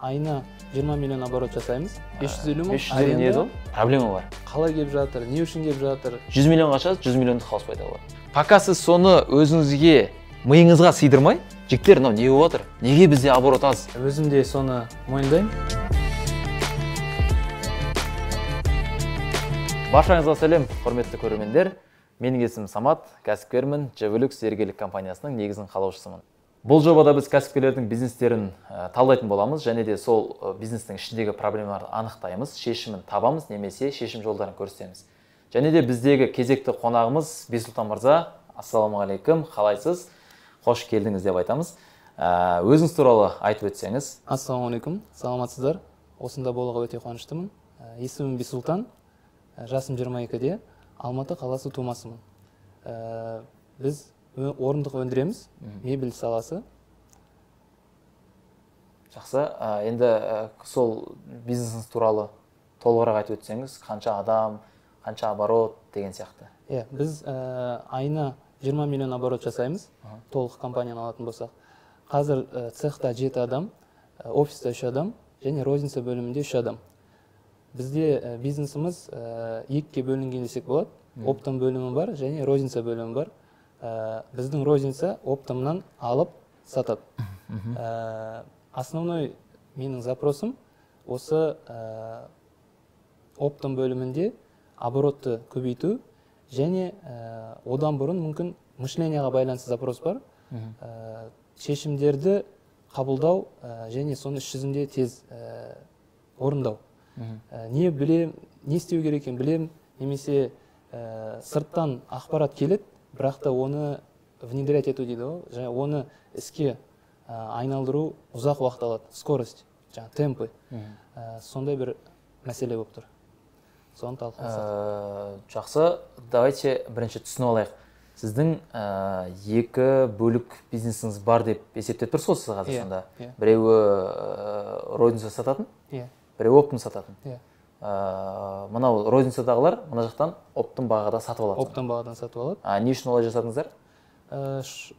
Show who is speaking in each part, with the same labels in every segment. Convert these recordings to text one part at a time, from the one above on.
Speaker 1: айына 20 миллион оборот жасаймыз. 550 мың
Speaker 2: 550 не еді ол? Проблема бар.
Speaker 1: Қалай келіп жатыр, не үшін келіп жатыр?
Speaker 2: 100 миллион қашады, 100 миллионды қалыс пайда болады. Пока сіз соны өзіңізге миыңызға сыйдырмай, жігіттер, мынау не болып жатыр? Неге бізде оборот аз?
Speaker 1: Өзім де соны мойындаймын.
Speaker 2: Баршаңызға сәлем, құрметті көрермендер. Менің есімім Самат, кәсіпкермін, Жевелюкс зергерлік компаниясының негізін қалаушысымын. Бұл жобада біз кәсіпкерлердің бизнестерін талдайтын боламыз, және де сол бизнестің ішіндегі проблемаларды анықтаймыз, шешімін табамыз, немесе шешім жолдарын көрсетеміз. Және де біздегі кезекті қонағымыз Бесұлтан мырза. Ассалаумағалейкум, қалайсыз? Қош келдіңіз деп айтамыз. Өзіңіз туралы айтып өтсеңіз.
Speaker 1: Ассалаумағалейкум, саламатсыздар. Осында болуға өте қуаныштымын. Есімім Бесұлтан, жасым 22-де, Алматы қаласы тумасымын. Біз орындық өндіреміз, мебель саласы.
Speaker 2: Жақсы, енді сол бизнесіңіз туралы толығырақ айтып өтсеңіз, қанша адам, қанша оборот деген сияқты.
Speaker 1: Біз айына 20 миллион оборот жасаймыз, толық компанияны алатын болсақ. Қазір цехта 7 адам, офиста 3 адам, және розница бөлімінде 3 адам. Бізде бизнесіміз екіге бөлінген десек болады. Оптом бөлімі бар, және розница бөлімі бар. Біздің розница оптомнан алып сатады. Основной менің запросым осы оптом бөлімінде оборотты көбейту, және одан бұрын мүмкін мышленияға байланысты запрос бар. Шешімдерді қабылдау және соны іс жүзінде тез орындау. Не білем, не істеу керек екенін білем, немесе сырттан ақпарат келеді, бірақ та оны внедрять ету дейді ғой, және оны іске айналдыру ұзақ уақыт алады. Скорость, темпы. Сондай бір мәселе болып тұр. Соны талқыласақ.
Speaker 2: Жақсы, давайте бірінші түсініп алайық. Сіздің екі бөлік бизнесіңіз бар деп есептеп тұрсыз ғой қазір сонда. Біреуі розница сататын, біреуі оптом сататын. Мынау розницадағылар мына жақтан оптом бағада сатып алады.
Speaker 1: Оптом бағадан сатып алады.
Speaker 2: Не үшін олай жасадыңыздар?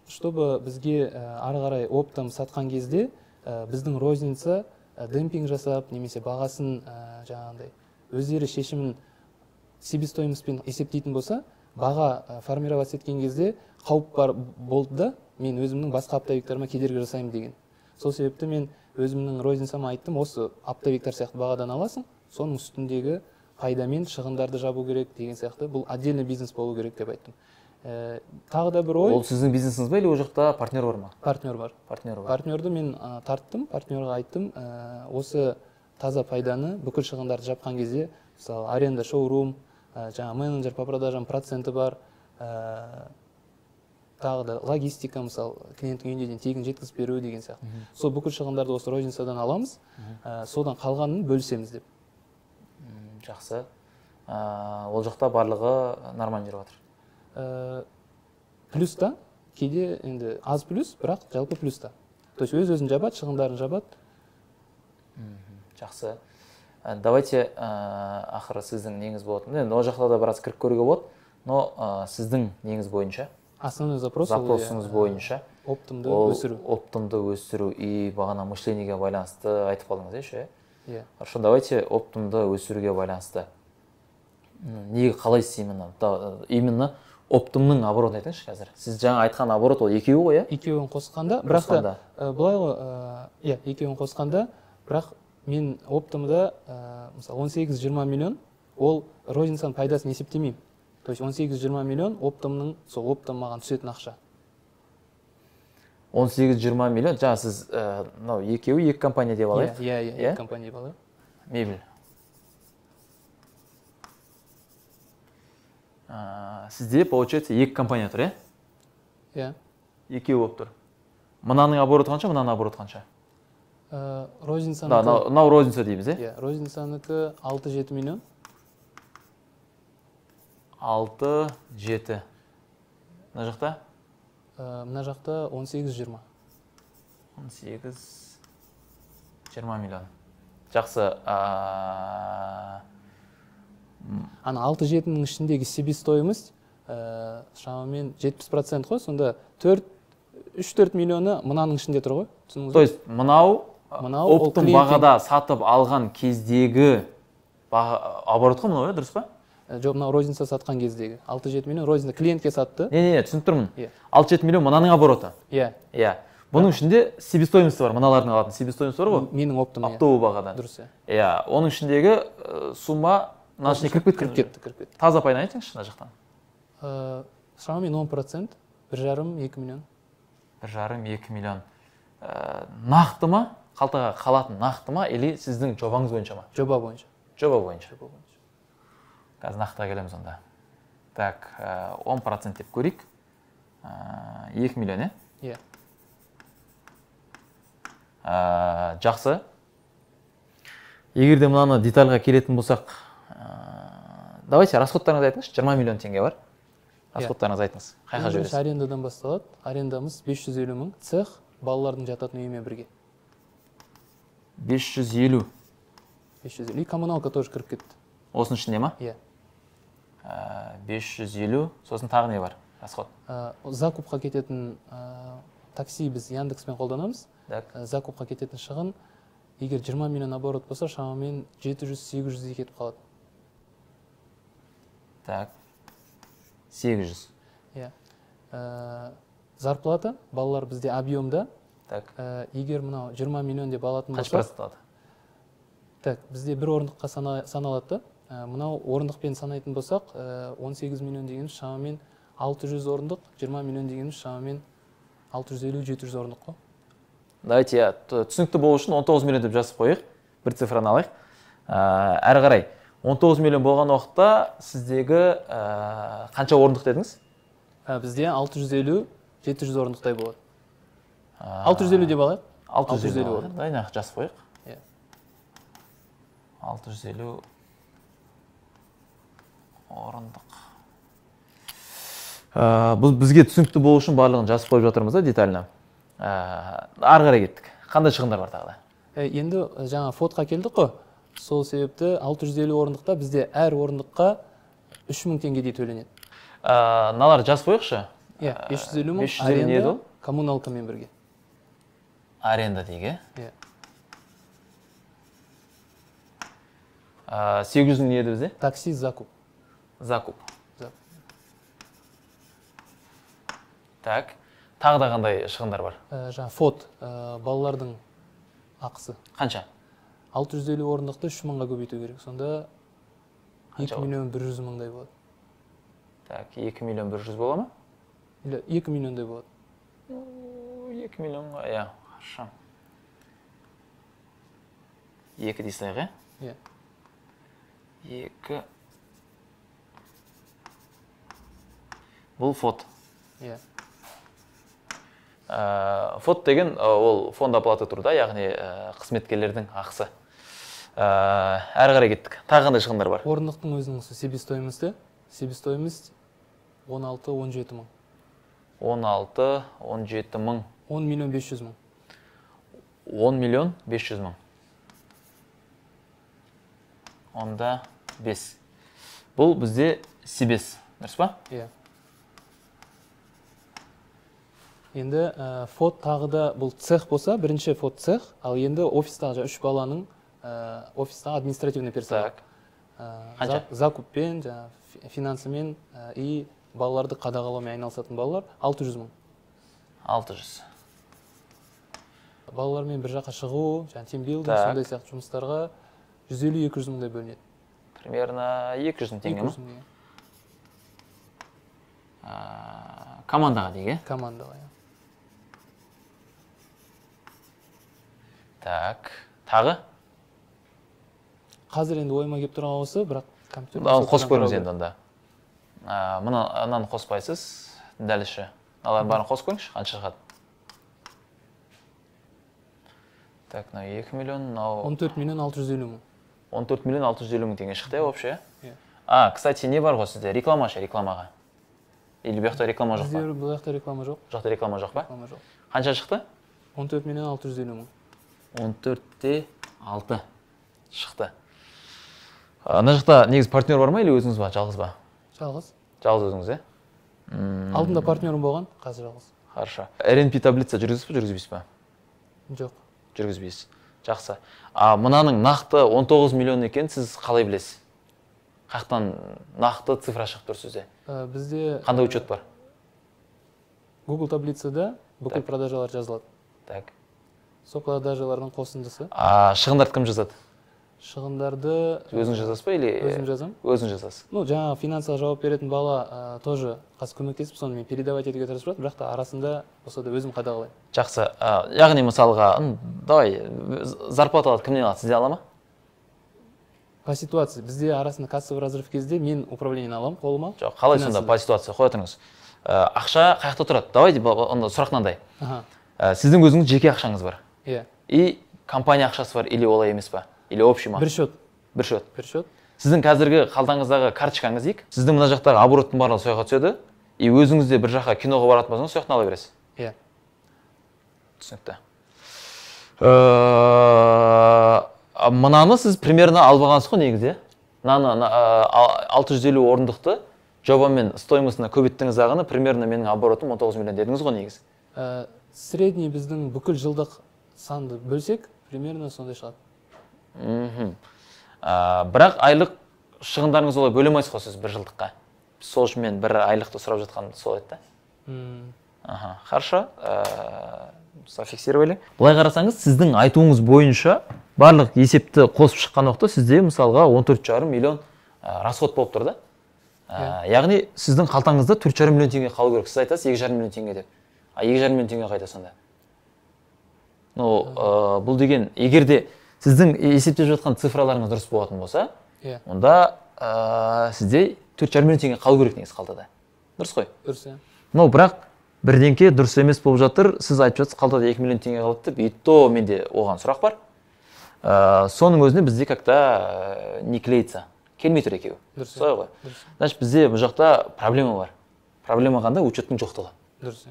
Speaker 1: Чтобы бізге ары қарай оптом сатқан кезде біздің розница демпинг жасап, немесе бағасын жаңағындай өздері шешімін себестоимостьпен есептейтін болса, баға формировать еткен кезде қауіп бар болды да, мен өзімнің басқа оптовиктарыма кедергі жасаймын деген. Сол себепті мен өзімнің розницама айттым, осы оптовиктар сияқты бағадан аласың, соның үстіндегі пайдамен шығындарды жабу керек деген сияқты, бұл отдельный бизнес болу керек деп айттым. Тағы да бір ой.
Speaker 2: Ол сіздің бизнесіңіз бе, или ол жақта партнер бар ма?
Speaker 1: Партнер бар. Партнерді мен тарттым, партнерға айттым, осы таза пайданы бүкіл шығындарды жапқан кезде, мысалы аренда, шоурум, жаңа менеджер по продажам проценті бар, тағы да логистика, мысалы клиенттің үйіне дейін тегін жеткізіп беру деген сияқты. Сол бүкіл шығындарды осы розницадан аламыз, содан қалғанын бөлісеміз деп.
Speaker 2: Жақсы. Ол жақта барлығы нормально жүріп жатыр.
Speaker 1: Плюста, кейде енді аз плюс, бірақ жалпы плюста. То есть өз-өзін жабады, шығындарын жабады.
Speaker 2: Жақсы. Давайте ақыры сіздің неңіз болатын. Енді ол жақта да біраз кіріп көруге болады, но сіздің неңіз бойынша,
Speaker 1: основной
Speaker 2: запросыңыз бойынша
Speaker 1: оптымды өсіру.
Speaker 2: Оптымды өсіру и бағана мышлениеге байланысты айтып қалдыңыз,
Speaker 1: Хорошо,
Speaker 2: давайте оптымды өсіруге байланысты. Неге қалайсыз именно оптымның оборотын айтыңызшы қазір. Сіз жаңа айтқан оборот ол екеуі ғой,
Speaker 1: Екеуін қосқанда, бірақ та былай ғой, екеуін қосқанда, бірақ мен оптымда, мысалы 18-20 миллион, ол розницаның пайдасын есептемеймін. То есть 18-20 миллион оптымның, сол оптым маған түсетін ақша.
Speaker 2: 18-20 миллион, жаңа сіз екеуі екі компания деп алайық.
Speaker 1: Екі компания деп алайық.
Speaker 2: Мебель. Сізде, получается, екі компания тұр, Екеуі болып тұр. Мынаның обороты қанша, мынаның обороты қанша?
Speaker 1: Розницаныкі...
Speaker 2: Мынау розница дейміз,
Speaker 1: Розницаныкі 6-7 миллион.
Speaker 2: 6-7. Мына жақта?
Speaker 1: Мына жақта 18-20.
Speaker 2: 18-20 миллион. Жақсы.
Speaker 1: Ана 6-7-нің ішіндегі себестоимость шамамен 70% қой, сонда 3-4 миллионы мынаның ішінде тұр ғой.
Speaker 2: То есть мынау
Speaker 1: Мынау ол
Speaker 2: оптым бағада сатып алған кездегі оборот қой мынау, дұрыс па?
Speaker 1: Жоқ, мынау розница сатқан кездегі 6-7 миллион розница клиентке сатты.
Speaker 2: Не, түсініп тұрмын. 6-7 миллион мынаның обороты.
Speaker 1: Иә.
Speaker 2: Бұның ішінде себестоимости бар, мыналардың алатын себестоимости бар ғой?
Speaker 1: Менің оптым.
Speaker 2: Оптовый бағадан.
Speaker 1: Дұрыс.
Speaker 2: Оның ішіндегі сумма мына ішіне кіріп
Speaker 1: кетті.
Speaker 2: Таза пайда айтыңызшы мына жақтан.
Speaker 1: Шамамен 10%, 1,5-2 миллион.
Speaker 2: 1,5-2 миллион. Нақты ма? Қалтаға қалатын нақты ма? Или сіздің жобаңыз бойынша ма?
Speaker 1: Жоба бойынша.
Speaker 2: Жоба бойынша. Қазір нақтыға келеміз онда. Так, 10% деп көрейік. 2 миллион,
Speaker 1: Иә.
Speaker 2: Жақсы. Егер де мынаны детальға келетін болсақ, давайте расходтарыңызды айтыңыз. 20 миллион теңге бар. Расходтарыңызды айтыңыз. Қайға жібересіз?
Speaker 1: Арендадан басталады. Арендамыз 550 мың. Цех балалардың жататын үйімен бірге.
Speaker 2: 550.
Speaker 1: И коммуналка тоже кіріп кетті.
Speaker 2: Осының ішінде ма?
Speaker 1: Иә.
Speaker 2: 550. Сосын тағы не бар? Расход.
Speaker 1: Закупқа кететін такси біз Яндекспен қолданамыз. Закупқа кететін шығын, егер 20 миллион оборот болса, шамамен 700-800 кетіп қалады.
Speaker 2: Так. 800.
Speaker 1: Иә. Зарплата, балалар бізде объемда.
Speaker 2: Так.
Speaker 1: Егер мынау 20 миллион деп алатын болса.
Speaker 2: Қанша процент алады?
Speaker 1: Так, бізде бір орындыққа саналады. Мынау орындықпен санайтын болсақ, 18 миллион дегеніміз шамамен 600 орындық, 20 миллион дегеніміз шамамен 650-700 орындық қой.
Speaker 2: Давайте, түсінікті болу үшін 19 миллион деп жазып қойық. Бір цифраны алайық. Әрі қарай, 19 миллион болған уақытта сіздегі қанша орындық дедіңіз?
Speaker 1: Бізде 650-700 орындықтай болады. 650 деп алайық.
Speaker 2: 650 орындық. Дайын ақ жазып қойық. 650 орындық. Бұл бізге түсінікті болу үшін барлығын жазып қойып жатырмыз да, детально. Ары қарай кеттік. Қандай шығындар бар тағы да?
Speaker 1: Енді жаңа фотоға келдік қой. Сол себепті 650 орындықта бізде әр орындыққа 3000 теңгедей төленеді.
Speaker 2: Налар жазып қойықшы?
Speaker 1: 550 мың аренда коммуналкамен бірге.
Speaker 2: Аренда дейгі? 800 мың еді бізде?
Speaker 1: Такси, закуп.
Speaker 2: Закуп. Так, тағы да қандай шығындар бар?
Speaker 1: Жаңа фот, балалардың ақысы.
Speaker 2: Қанша?
Speaker 1: 650 орындықты 3 мыңға көбейту керек. Сонда 2 миллион 100 мыңдай болады.
Speaker 2: Так, 2 миллион 100 бола ма?
Speaker 1: 2 миллиондай болады.
Speaker 2: 2 миллионға, иә, хорошо. 2 дейсілайғы?
Speaker 1: Иә.
Speaker 2: 2. Бұл фот.
Speaker 1: Иә.
Speaker 2: Фот деген ол фонд оплаты тұрда, яғни қызметкерлердің ақысы. Әрі қарай кеттік. Тағы қандай шығындар бар?
Speaker 1: Орындықтың өзінің себестоимости 16-17 мың.
Speaker 2: 16-17 мың.
Speaker 1: 10 миллион 500 мың.
Speaker 2: 10 миллион 500 мың. Онда 5. Бұл бізде себес, дұрыс па?
Speaker 1: Иә. Енді фот тағы да бұл цех болса, бірінші фот цех, ал енді офистағы 3 баланың офистағы административный персонал.
Speaker 2: Қанша?
Speaker 1: Закуппен, финансымен и балаларды қадағалаумен айналысатын балалар 600 мың.
Speaker 2: 600.
Speaker 1: Балалармен бір жаққа шығу, тимбилдинг, сондай сияқты жұмыстарға 150-200 мыңдай бөлінеді.
Speaker 2: Примерно 200 мың теңге ма? Командаға дейге?
Speaker 1: Командаға, иә.
Speaker 2: Так, тағы?
Speaker 1: Қазір енді ойыма кеп тұрған осы, бірақ компьютер...
Speaker 2: Қосып көріңіз енді онда. Мұнан қоспайсыз, дәл іші. Аларын барын қосып көріңізші, қанша шығады? Так, 2 миллион,
Speaker 1: 14 миллион 650 мың.
Speaker 2: 14 миллион 650 мың теңге шықты, вообще?
Speaker 1: Иә.
Speaker 2: Кстати, не бар ғой сізде? Реклама ше, рекламаға? Или бұяқта реклама жоқ па?
Speaker 1: Бұяқта реклама жоқ.
Speaker 2: Жоқта реклама жоқ па?
Speaker 1: Реклама жоқ.
Speaker 2: Қанша шықты?
Speaker 1: 14 миллион 650 мың.
Speaker 2: 14-те 6 шықты. Ана жақта негіз партнер бар ма, или өзіңіз ба, жалғыз ба?
Speaker 1: Жалғыз.
Speaker 2: Жалғыз өзіңіз, е?
Speaker 1: Алдында партнерім болған, қазір жалғыз.
Speaker 2: Хорошо. RNP таблица жүргізіп па, жүргізбейсіз ба?
Speaker 1: Жоқ.
Speaker 2: Жүргізбейсіз. Жақсы. Мынаның нақты 19 миллион екенін сіз қалай білесіз? Қаяқтан нақты цифра шығып тұр сізде?
Speaker 1: Бізде
Speaker 2: қандай учет бар?
Speaker 1: Google таблицада бүкіл продажалар жазылады.
Speaker 2: Так.
Speaker 1: Сол продажалардың қосындысы.
Speaker 2: Шығындарды кім жазады?
Speaker 1: Шығындарды
Speaker 2: өзің жазасыз ба или
Speaker 1: өзім жазамын?
Speaker 2: Өзің жазасыз.
Speaker 1: Жаңа финансылық жауап беретін бала тоже қазір көмектесіп, соны мен передавать етуге тырысып жатырмын, бірақ та арасында болса да өзім қадағалаймын.
Speaker 2: Жақсы. Яғни мысалға, давай зарплата алады, кімнен алады? Сізде ала ма?
Speaker 1: По ситуации бізде арасында кассовый разрыв кезде мен управлениені аламын қолыма.
Speaker 2: Жоқ, қалай сонда по ситуация қоя тұрыңыз. Ақша қаяқта тұрады? Давай, онда сұрақ мынандай. Сіздің өзіңіз жеке ақшаңыз бар.
Speaker 1: Иә.
Speaker 2: И компания ақшасы бар, или олай емес па? Или общий ма?
Speaker 1: Бір счет.
Speaker 2: Бір счет.
Speaker 1: Бір счет.
Speaker 2: Сіздің қазіргі қалтаңыздағы карточкаңыз дейік. Сіздің мына жақтағы обороттың барлығы сояққа түседі. И өзіңіз де бір жаққа киноға баратын болсаңыз, сояқтан ала бересіз.
Speaker 1: Иә.
Speaker 2: Түсінікті. Мынаны сіз примерно алып алғансыз ғой негізі. Мынаны 650 орындықты жобамен стоимостына көбейттіңіз ағыны, примерно менің оборотым 19 миллион дедіңіз ғой негізі.
Speaker 1: Средний біздің бүкіл жылдық санды бөлсек, примерно сондай шығады.
Speaker 2: Бірақ айлық шығындарыңыз олай бөлемайсыз ғой сіз бір жылдыққа. Сол үшін мен бір айлықты сұрап жатқанымды сол еді. Хорошо. Зафиксировали. Былай қарасаңыз, сіздің айтуыңыз бойынша барлық есепті қосып шыққан уақытта сізде мысалға 14,5 миллион расход болып тұр да. Яғни сіздің қалтаңызда 4,5 миллион теңге қалу керек. Сіз айтасыз 2,5 миллион теңге деп. 2,5 миллион теңге қайда сонда? Бұл деген, егер де сіздің есептеп жатқан цифраларыңыз дұрыс болатын болса, онда сізде 4,5 миллион теңге қалу керек негізі қалтада. Дұрыс қой?
Speaker 1: Дұрыс, иә.
Speaker 2: Бірақ бірдеңке дұрыс емес болып жатыр, сіз айтып жатсыз қалтада 2 миллион теңге қалды деп, и то менде оған сұрақ бар. Соның өзіне бізде как-то не клеится. Келмей тұр екеуі.
Speaker 1: Дұрыс.
Speaker 2: Солай ғой. Значит, бізде бұл жақта проблема бар. Проблема қандай? Учеттің жоқтығы.
Speaker 1: Дұрыс.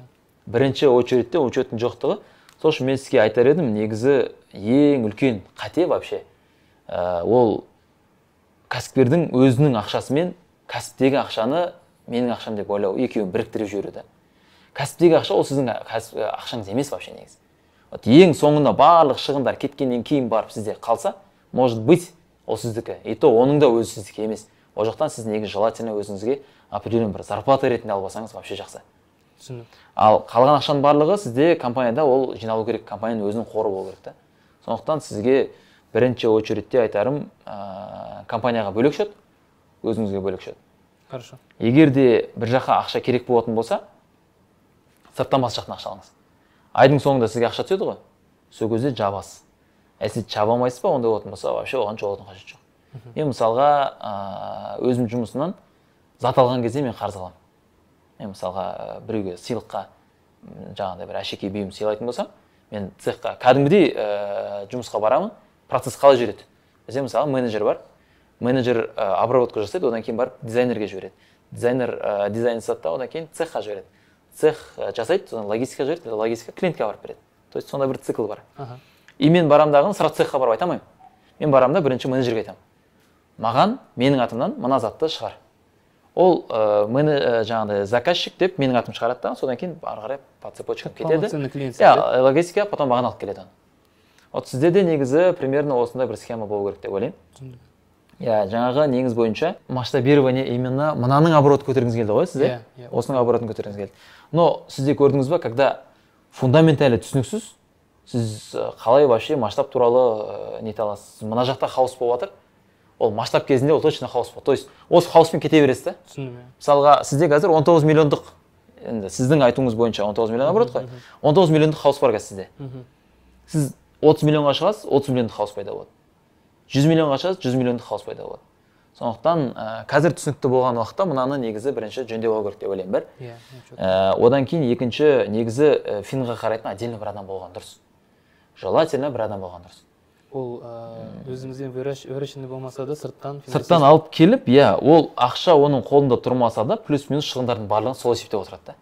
Speaker 2: Бірінші очередте учеттің жоқтығы. Сол үшін мен сізге айтар едім, негізі ең үлкен қате вообще. Ол кәсіпкердің өзінің ақшасымен кәсіптегі ақшаны менің ақшам деп ойлау, екеуін біріктіріп жібереді. Кәсіптегі ақша ол сіздің ақшаңыз емес вообще негізі. Ең соңында барлық шығындар кеткеннен кейін барып сізде қалса, может быть, ол сіздікі. И то оның да өзі сіздікі емес. Ол жақтан сіз негізі желательно өзіңізге определен бір зарплата ретінде алып алсаңыз вообще жақсы. Ал қалған ақшаның барлығы сізде компанияда ол жиналу керек, компанияның өзінің қоры болу керек та. Сондықтан сізге бірінші очередте айтарым, компанияға бөлек счет, өзіңізге бөлек счет.
Speaker 1: Хорошо.
Speaker 2: Егер де бір жаққа ақша керек болатын болса, сырттан бас жақтан ақша алыңыз. Айдың соңында сізге ақша түседі ғой, сол кезде жабасыз. Сіз жаба алмайсыз ба, ондай болатын болса, вообще оған жолдың қажеті жоқ. Мен мысалға өзім жұмысынан зат алған кезде мен қарыз аламын. Мен мысалға біреуге сыйлыққа жаңағыдай бір әшекей бұйым сыйлайтын болсам, мен цехқа кәдімгідей жұмысқа барамын, процесс қалай жүреді. Бізде мысалы менеджер бар, менеджер обработка жасайды, одан кейін барып дизайнерге жібереді. Дизайнер дизайн жасады, одан кейін цехқа жібереді. Цех жасайды, содан логистика жібереді, логистика клиентке барып береді. То есть сонда бір цикл бар. И мен барамдағын сразу цехқа барып айтамаймын. Мен барамда бірінші менеджерге айтамын. Маған менің атымнан мына затты шығар. Ол жаңағыдай заказчик деп менің атым шығарады да, содан кейін ары қарай по цепочке кетеді. Логистика потом маған алып келеді. Вот сізде де негізі примерно осындай бір схема болу керек деп ойлаймын. Жаңағы негіз бойынша масштабирование именно мынаның оборот көтергіңіз келді ғой сізде? Осының оборотын көтергіңіз келді. Но сізде көрдіңіз ба, когда фундаменталі түсініксіз, сіз қалай вообще масштаб туралы нете аласыз? Мына жақта хаос болып жатыр. Ол масштаб кезінде ол точно хаос болды. То есть осы хаоспен кете бересіз да?
Speaker 1: Түсіндім.
Speaker 2: Мысалға сізде қазір 19 миллиондық, енді сіздің айтуыңыз бойынша 19 миллион оборот қой. 19 миллиондық хаос бар қазір сізде. Сіз 30 миллионға шығасыз, 30 миллиондық хаос пайда болады. 100 миллионға шығасыз, 100 миллиондық хаос пайда болады. Сондықтан қазір түсінікті болған уақытта мынаны негізі бірінші жөндеп алу керек деп ойлаймын бір. Одан кейін екінші негізі финға қарайтын отдельно бір адам болған дұрыс. Желательно бір адам болған дұрыс.
Speaker 1: Ол өзімізден выращенный болмаса да
Speaker 2: сырттан алып келіп, ол ақша оның қолында тұрмаса да плюс-минус шығындардың барлығын сол есептеп отырады да.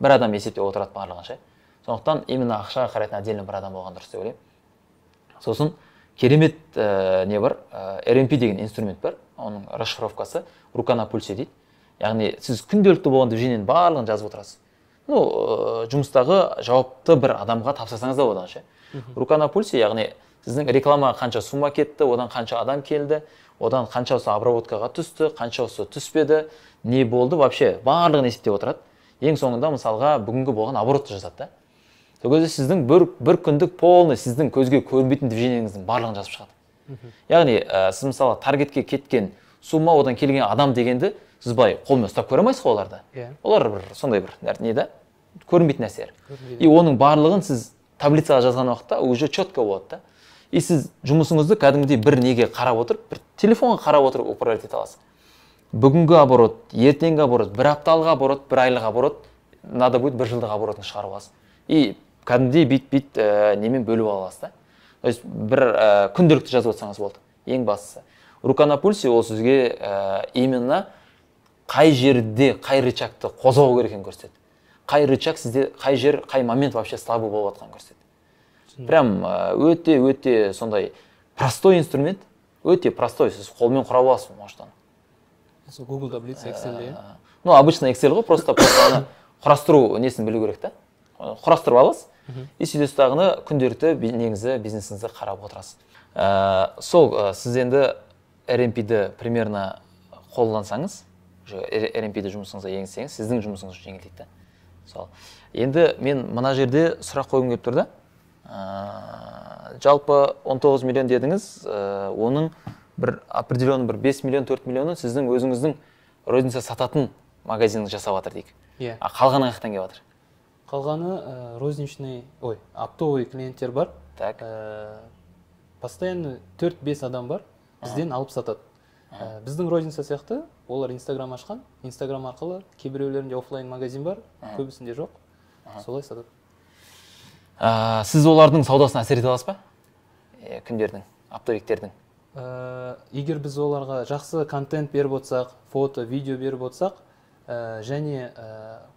Speaker 2: Бір адам есептеп отырады барлығын ше. Сондықтан именно ақшаға қарайтын отдельно бір адам болған дұрыс деп ойлаймын. Сосын керемет не бар, RMP деген инструмент бар, оның расшифровкасы рука на пульсе дейді. Яғни сіз күнделікті болған движениенің барлығын жазып отырасыз. Жұмыстағы жауапты бір адамға тапсырсаңыз да болады ше. Рука на пульсе, яғни сіздің рекламаға қанша сумма кетті, одан қанша адам келді, одан қаншасы обработкаға түсті, қаншасы түспеді, не болды, вообще барлығын есептеп отырады. Ең соңында мысалға бүгінгі болған оборотты жазады да. Сол кезде сіздің бір күндік полный сіздің көзге көрінбейтін движениеңіздің барлығын жазып шығады. Яғни сіз мысалы таргетке кеткен сумма, одан келген адам дегенді сіз былай қолмен ұстап көре алмайсыз ғой оларды. Олар бір сондай бір не да, көрінбейтін нәрселер. И оның барлығын сіз таблицаға жазған уақытта уже четко болады да. И сіз жұмысыңызды кәдімгідей бір неге қарап отырып, бір телефонға қарап отырып управлять ете аласыз. Бүгінгі оборот, ертеңгі оборот, бір апталық оборот, бір айлық оборот, надо будет бір жылдық оборотын шығарып аласыз. И кәдімгідей бит немен бөліп аласыз да. То есть бір күнделікті жазып отырсаңыз болды. Ең бастысы. Рука на пульсе ол сізге именно қай жерде қай рычагты қозғау керек екенін көрсетеді. Қай рычаг сізде қай жер, қай момент вообще слабый болып жатқанын көрсетеді. Прям өте сондай простой инструмент, өте простой, сіз қолмен құрап аласыз, может оны.
Speaker 1: Google таблица, Excel.
Speaker 2: Ну, обычно Excel ғой, просто аны құрастыру несін білу керек та. Құрастырып аласыз, и сөйтесіз дағыны күнделікті негізі бизнесіңізді қарап отырасыз. Сол, сіз енді RMP-ді примерно қолдансаңыз, RMP-ді жұмысыңызға енгізсеңіз, сіздің жұмысыңыз жеңілдейді. Сол. Енді мен мына жерде сұрақ қойғым келіп тұрды. Жалпы 19 миллион дедіңіз, оның бір определенный бір 5 миллион, 4 миллионы сіздің өзіңіздің розница сататын магазиніңіз жасап жатыр дейік. Қалғаны қаяқтан келіп жатыр?
Speaker 1: Қалғаны розничный, оптовый клиенттер бар.
Speaker 2: Так.
Speaker 1: Постоянно 4-5 адам бар, бізден алып сатады. Біздің розница сияқты, олар Instagram ашқан, Instagram арқылы кейбіреулерінде офлайн магазин бар, көбісінде жоқ. Солай сатады.
Speaker 2: Сіз олардың саудасына әсер ете аласыз ба? Күндердің, оптовиктердің.
Speaker 1: Егер біз оларға жақсы контент беріп отырсақ, фото, видео беріп отырсақ, және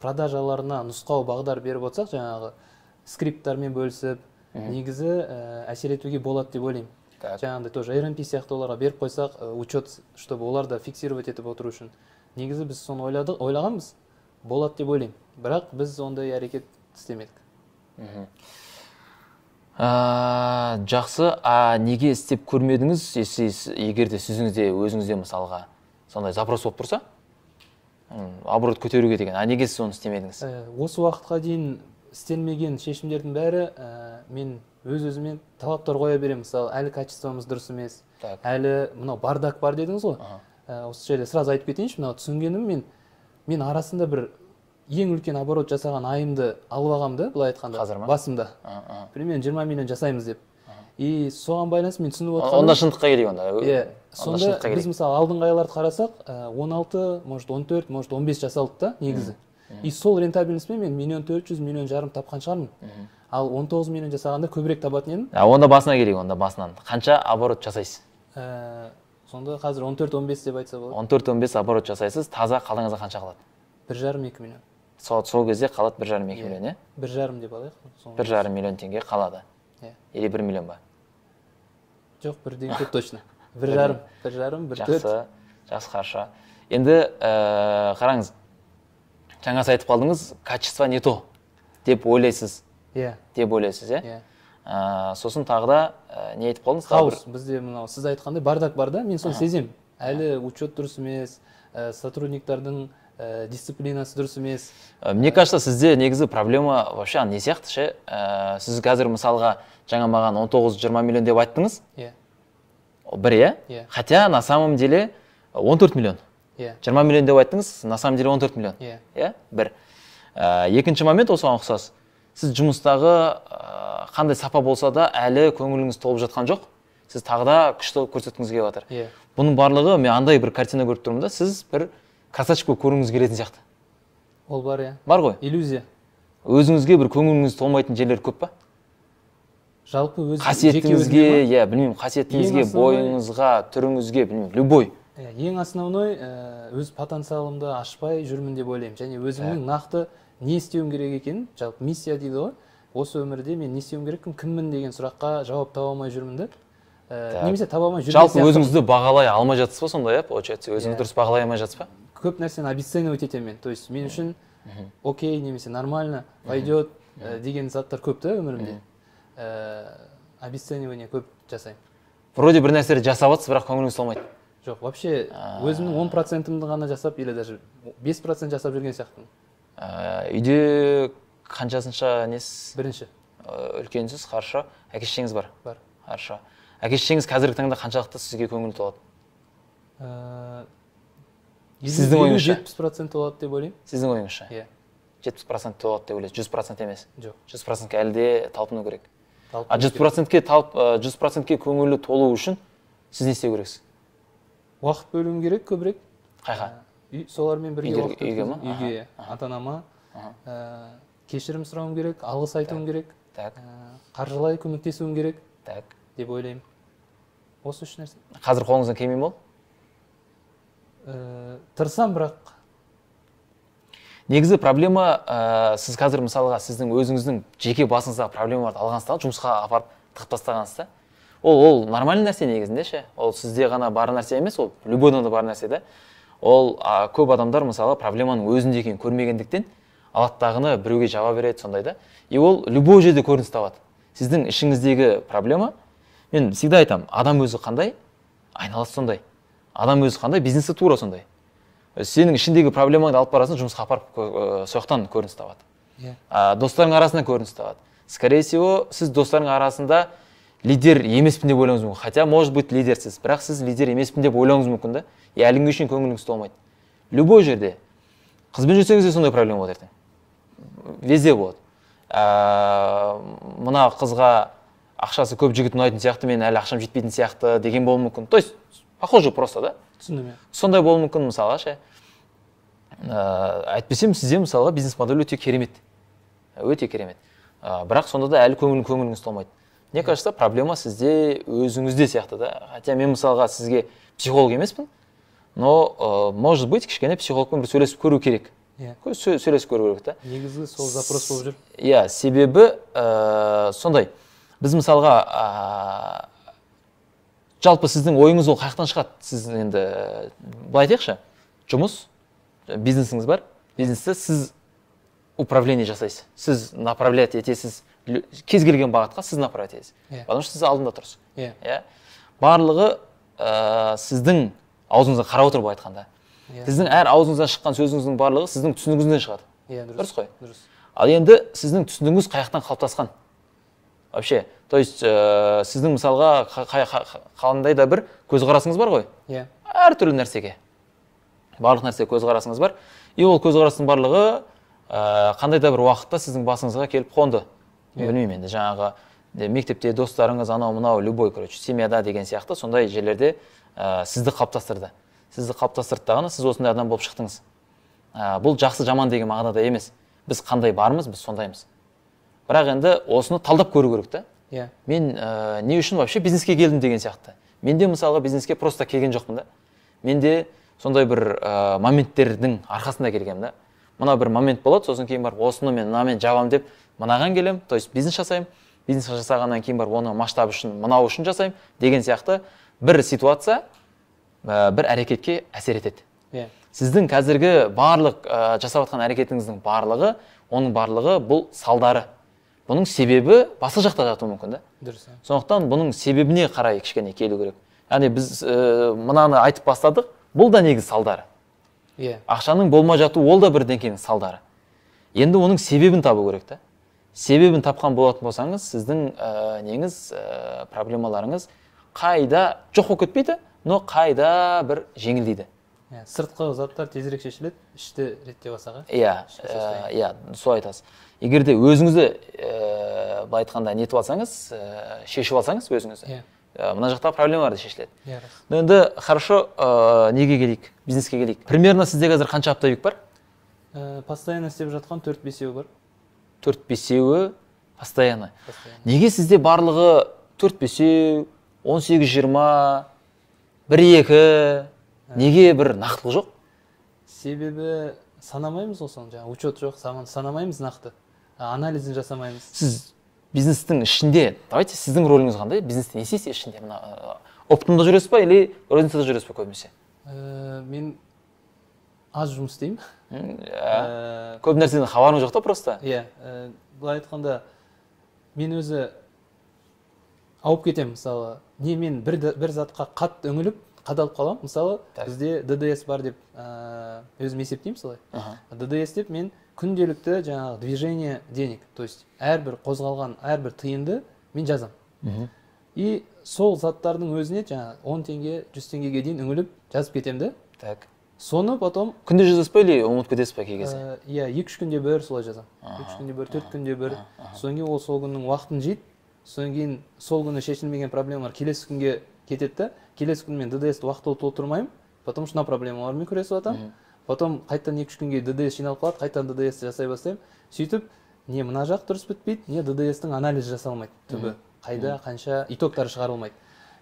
Speaker 1: продажаларына нұсқау бағдар беріп отырсақ, жаңағы скрипттармен бөлісіп, негізі әсер етуге болады деп ойлаймын. Жаңағыдай тоже RMP сияқты оларға беріп қойсақ, учет, чтобы олар да фиксировать етіп отыру үшін. Негізі біз соны ойлағанбыз, болады деп ойлаймын. Бірақ біз ондай әрекет істемедік.
Speaker 2: Жақсы, неге істеп көрмедіңіз, егер де сізіңізде өзіңізде мысалға сондай запрос болып тұрса, оборот көтеруге деген, неге сіз оны істемедіңіз?
Speaker 1: Осы уақытқа дейін істелмеген шешімдердің бәрі мен өз-өзіме талаптар қоя беремін. Мысалы, әлі качествомыз дұрыс емес, әлі мынау бардак бар дедіңіз ғой. Осы жерде сразу айтып кетейінші, мынау түсінгенім, мен арасында бір ең үлкен оборот жасаған айымды алып алғамды, былай айтқанда, басымда. Примерно 20 миллион жасаймыз деп. И соған байланысты мен түсініп отырғаным.
Speaker 2: Онда шындыққа келейік онда.
Speaker 1: Сонда біз мысалы алдыңғы айларды қарасақ, 16, может 14, может 15 жасалды да негізі. И сол рентабельностьпен мен 1,4 миллион жарым тапқан шығармын. Ал 19 миллион жасағанда көбірек табатын едім.
Speaker 2: Онда басына келейік, онда басынан. Қанша оборот жасайсыз?
Speaker 1: Сонда қазір 14-15 деп айтса болады.
Speaker 2: 14-15 оборот жасайсыз, таза қалыңызға қанша қалады?
Speaker 1: 1,5-2 миллион.
Speaker 2: Сол кезде қалады 1,5-2 миллион, е?
Speaker 1: 1,5 деп алайық.
Speaker 2: 1,5 миллион теңге қалады. Или 1 миллион ба?
Speaker 1: Жоқ, 1 деген көп точно. 1,5, 1,4.
Speaker 2: Жақсы, қарша. Енді қараңыз, жаңа айтып қалдыңыз, качество не то деп ойлайсыз. Деп ойлайсыз, е? Сосын тағы да не айтып қалдыңыз?
Speaker 1: Хаос, бізде мынау сіз айтқандай бардак бар да, мен соны сезем. Әлі учет дұрыс емес, сотрудниктардың дисциплинасы дұрыс емес.
Speaker 2: Мне кажется, сізде негізі проблема вообще не сияқты ше? Сіз қазір мысалға жаңа маған 19-20 миллион деп айттыңыз. Бір, е? Хотя на самом деле 14 миллион. 20 миллион деп айттыңыз, на самом деле 14 миллион. Бір. Екінші момент осыған ұқсас. Сіз жұмыстағы қандай сапа болса да әлі көңіліңіз толып жатқан жоқ. Сіз тағы да күшті көрсеткіңіз келіп жатыр. Бұның барлығы мен андай бір картина көріп тұрмын да, сіз бір красавчик болып көрінгіңіз келетін сияқты.
Speaker 1: Ол бар, е?
Speaker 2: Бар ғой?
Speaker 1: Иллюзия.
Speaker 2: Өзіңізге бір көңіліңіз толмайтын жерлер көп па?
Speaker 1: Жалпы өз
Speaker 2: қасиетіңізге, білмеймін, қасиетіңізге, бойыңызға, түріңізге, білмеймін, любой.
Speaker 1: Ең основной өз потенциалымды ашпай жүрмін деп ойлаймын. Және өзімнің нақты не істеуім керек екенін, жалпы миссия дейді ғой. Осы өмірде мен не істеуім керекпін, кіммін деген сұраққа жауап таба алмай жүрмін де. Немесе таба алмай жүрген
Speaker 2: сияқты. Жалпы өзіңізді бағалай алмай жатсыз ба сондай, получается, өзіңізді дұрыс бағалай алмай жатсыз ба?
Speaker 1: Көп нәрсені обесценивать етемін мен. То есть мен үшін окей, немесе нормально, пойдет деген заттар көп та өмірімде. обесценивание көп жасаймын.
Speaker 2: Вроде бір нәрселерді жасап жатсыз, бірақ көңіліңіз толмайды.
Speaker 1: Жоқ, вообще өзімнің 10%-імді ғана жасап, или даже 5% жасап жүрген сияқтымын.
Speaker 2: Үйде қаншасынша несіз?
Speaker 1: Бірінші.
Speaker 2: Үлкенсіз, хорошо. Әке-шешеңіз бар?
Speaker 1: Бар.
Speaker 2: Хорошо. Әке-шешеңіз қазіргі таңда қаншалықты сізге көңіл толады? Сіздің ойыңызша?
Speaker 1: 70% толады деп ойлаймын.
Speaker 2: Сіздің ойыңызша?
Speaker 1: Иә.
Speaker 2: 70% толады деп ойлайсыз, 100% емес?
Speaker 1: Жоқ.
Speaker 2: 100%-ке әлі де талпыну керек.
Speaker 1: 100%-ке
Speaker 2: 100%-ке көңілі толу үшін сіз не істеу керексіз?
Speaker 1: Уақыт бөлуім керек көбірек.
Speaker 2: Қайға?
Speaker 1: Солармен бірге уақыт
Speaker 2: Үйге ма?
Speaker 1: Үйге, ата-анама кешірім сұрауым керек, алғыс айтуым керек, қаржылай көмектесуім керек деп ойлаймын. Осы үш нәрсе.
Speaker 2: Қазір қолыңыздан келмей ме ол?
Speaker 1: Тырысам, бірақ
Speaker 2: негізі проблема, сіз қазір мысалға сіздің өзіңіздің жеке басыңыздағы проблемаларды алғансыз, жұмысқа апарып тығып тастағансыз. Ол нормальный нәрсе негізінде ше. Ол сізде ғана бар нәрсе емес, ол любой адамда бар нәрсе да. Ол көп адамдар мысалы проблеманың өзінде екенін көрмегендіктен алаттағыны біреуге жауап береді сондай да. И ол любой жерде көрініс табады. Сіздің ішіңіздегі проблема, мен всегда айтамын, адам өзі қандай, айналасы сондай. Адам өзі қандай, бизнесі тура сондай. Сенің ішіндегі проблемаңды алып барасың, жұмысқа апарып сояқтан көрініс табады. Достарың арасында көрініс табады. Скорее всего, сіз достарың арасында лидер емеспін деп ойлауыңыз мүмкін. Хотя, может быть, лидерсіз, бірақ сіз лидер емеспін деп ойлауыңыз мүмкін да. Әліңге үшін көңіліңіз толмайды. Любой жерде. Қызбен жүрсеңіз де сондай проблема болады ертең. Везде болады. Мына қызға ақшасы көп жігіт ұнайтын сияқты, мен әлі ақшам жетпейтін сияқты деген болуы мүмкін. То есть, похоже просто да.
Speaker 1: Түсіндім.
Speaker 2: Сондай болуы мүмкін мысалға ше. Әйтпесем сізде мысалға бизнес модель өте керемет. Өте керемет. Бірақ сонда да әлі көңіліңіз толмайды. Мне кажется, проблема сізде өзіңізде сияқты да. Хотя мен мысалға сізге психолог емеспін, но может быть кішкене психологпен бір сөйлесіп көру керек. Сөйлесіп көру керек та.
Speaker 1: Негізгі сол запрос болып жүр.
Speaker 2: Иә, себебі сондай. Біз мысалға жалпы сіздің ойыңыз ол қаяқтан шығады? Сіз енді былай айтайықшы, жұмыс, бизнесіңіз бар. Бизнесте сіз управление жасайсыз. Сіз направлять етесіз. Кез келген бағытқа сіз направлять етесіз. Потому что сіз алдында тұрсыз. Барлығы сіздің аузыңызға қарап отырып айтқанда. Сіздің әр аузыңыздан шыққан сөзіңіздің барлығы сіздің түсінігіңізден шығады. Дұрыс қой? Дұрыс. Ал енді сіздің түсінігіңіз қаяқтан қалыптасқан? Вообще, то есть сіздің мысалға қандай да бір көзқарасыңыз бар ғой? Әр түрлі нәрсеге. Барлық нәрсе көзқарасыңыз бар. И ол көзқарастың барлығы қандай да бір уақытта сіздің басыңызға келіп қонды. Білмеймін енді жаңағы мектепте достарыңыз анау мынау любой, короче, семьяда деген сияқты сондай жерлерде сізді қалыптастырды. Сізді қалыптастырды дағаны сіз осындай адам болып шықтыңыз. Бұл жақсы жаман деген мағынада емес. Біз қандай бармыз, біз сондаймыз. Бірақ енді осыны талдап көру керек та. Мен не үшін вообще бизнеске келдім деген сияқты. Менде мысалға бизнеске просто келген жоқпын да. Менде сондай бір моменттердің арқасында келгем да. Мына бір момент болады, сосын кейін барып осыны мен мынамен жабам деп мынаған келем, то есть бизнес жасаймын. Бизнес жасағаннан кейін барып оны масштаб үшін, мынау үшін жасаймын деген сияқты бір ситуация, бір әрекетке әсер етеді. Сіздің қазіргі барлық жасап жатқан әрекетіңіздің барлығы, оның барлығы бұл салдары. Бұның себебі басқа жақта жатуы мүмкін да.
Speaker 1: Дұрыс.
Speaker 2: Сондықтан бұның себебіне қарай кішкене келу керек. Яғни біз мынаны айтып бастадық, бұл да негізі салдары. Ақшаның болмай жатуы ол да бір деңгейдің салдары. Енді оның себебін табу керек та. Себебін тапқан болатын болсаңыз, сіздің неңіз, проблемаларыңыз қайда жоқ болып кетпейді, но қайда бір жеңілдейді.
Speaker 1: Сыртқы заттар тезірек шешіледі, ішті ретте басаға.
Speaker 2: Иә, сол айтасыз. Егер де өзіңізді былай айтқанда нетіп алсаңыз, шешіп алсаңыз өзіңізді, мына жақта проблемалар да шешіледі. Енді хорошо, неге келейік, бизнеске келейік. Примерно сізде қазір қанша оптовик бар?
Speaker 1: Постоянно істеп жатқан 4-5 бар.
Speaker 2: 4-5 постоянно. Неге сізде барлығы 4-5, 18-20, 1-2, неге бір нақтылық жоқ?
Speaker 1: Себебі санамаймыз осыны, жаңа учет жоқ, санамаймыз нақты. Анализін жасамаймыз.
Speaker 2: Сіз бизнестің ішінде, давайте сіздің рөліңіз қандай? Бизнесте не істейсіз ішінде? Оптымда жүресіз ба, или розницада жүресіз ба көбінесе?
Speaker 1: Мен аз жұмыс істеймін.
Speaker 2: Көп нәрседен хабарым жоқ та просто.
Speaker 1: Былай айтқанда, мен өзі ауып кетемін. Мысалы, не мен бір затқа қатты үңіліп, қадалып қалам. Мысалы, бізде ДДС бар деп өзім есептеймін солай. ДДС деп мен күнделікті жаңағы движение денег, то есть әрбір қозғалған әрбір тиынды мен жазам. И сол заттардың өзіне жаңағы 10 теңге, 100 теңгеге дейін үңіліп жазып кетемін да.
Speaker 2: Так.
Speaker 1: Соны потом
Speaker 2: күнде жазасыз ба или ұмытып кетесіз ба кей кезде?
Speaker 1: Иә, 2-3 күнде бір солай жазам. 3 күнде бір, 4 күнде бір. Содан кейін ол сол күннің уақытын жейді. Содан кейін сол күні шешілмеген проблемалар келесі күнге кетеді. Келесі күні мен ДДС-ті уақытылы толтырмаймын, потому что мына проблемалармен күресіп жатамын. Потом қайтадан 2-3 күнге ДДС жиналып қалады, қайтадан ДДС-ті жасай бастаймын. Сөйтіп, не мына жақ дұрыс бітпейді, не ДДС-тің анализі жасалмайды. Түбі қайда, қанша итогтары шығарылмайды.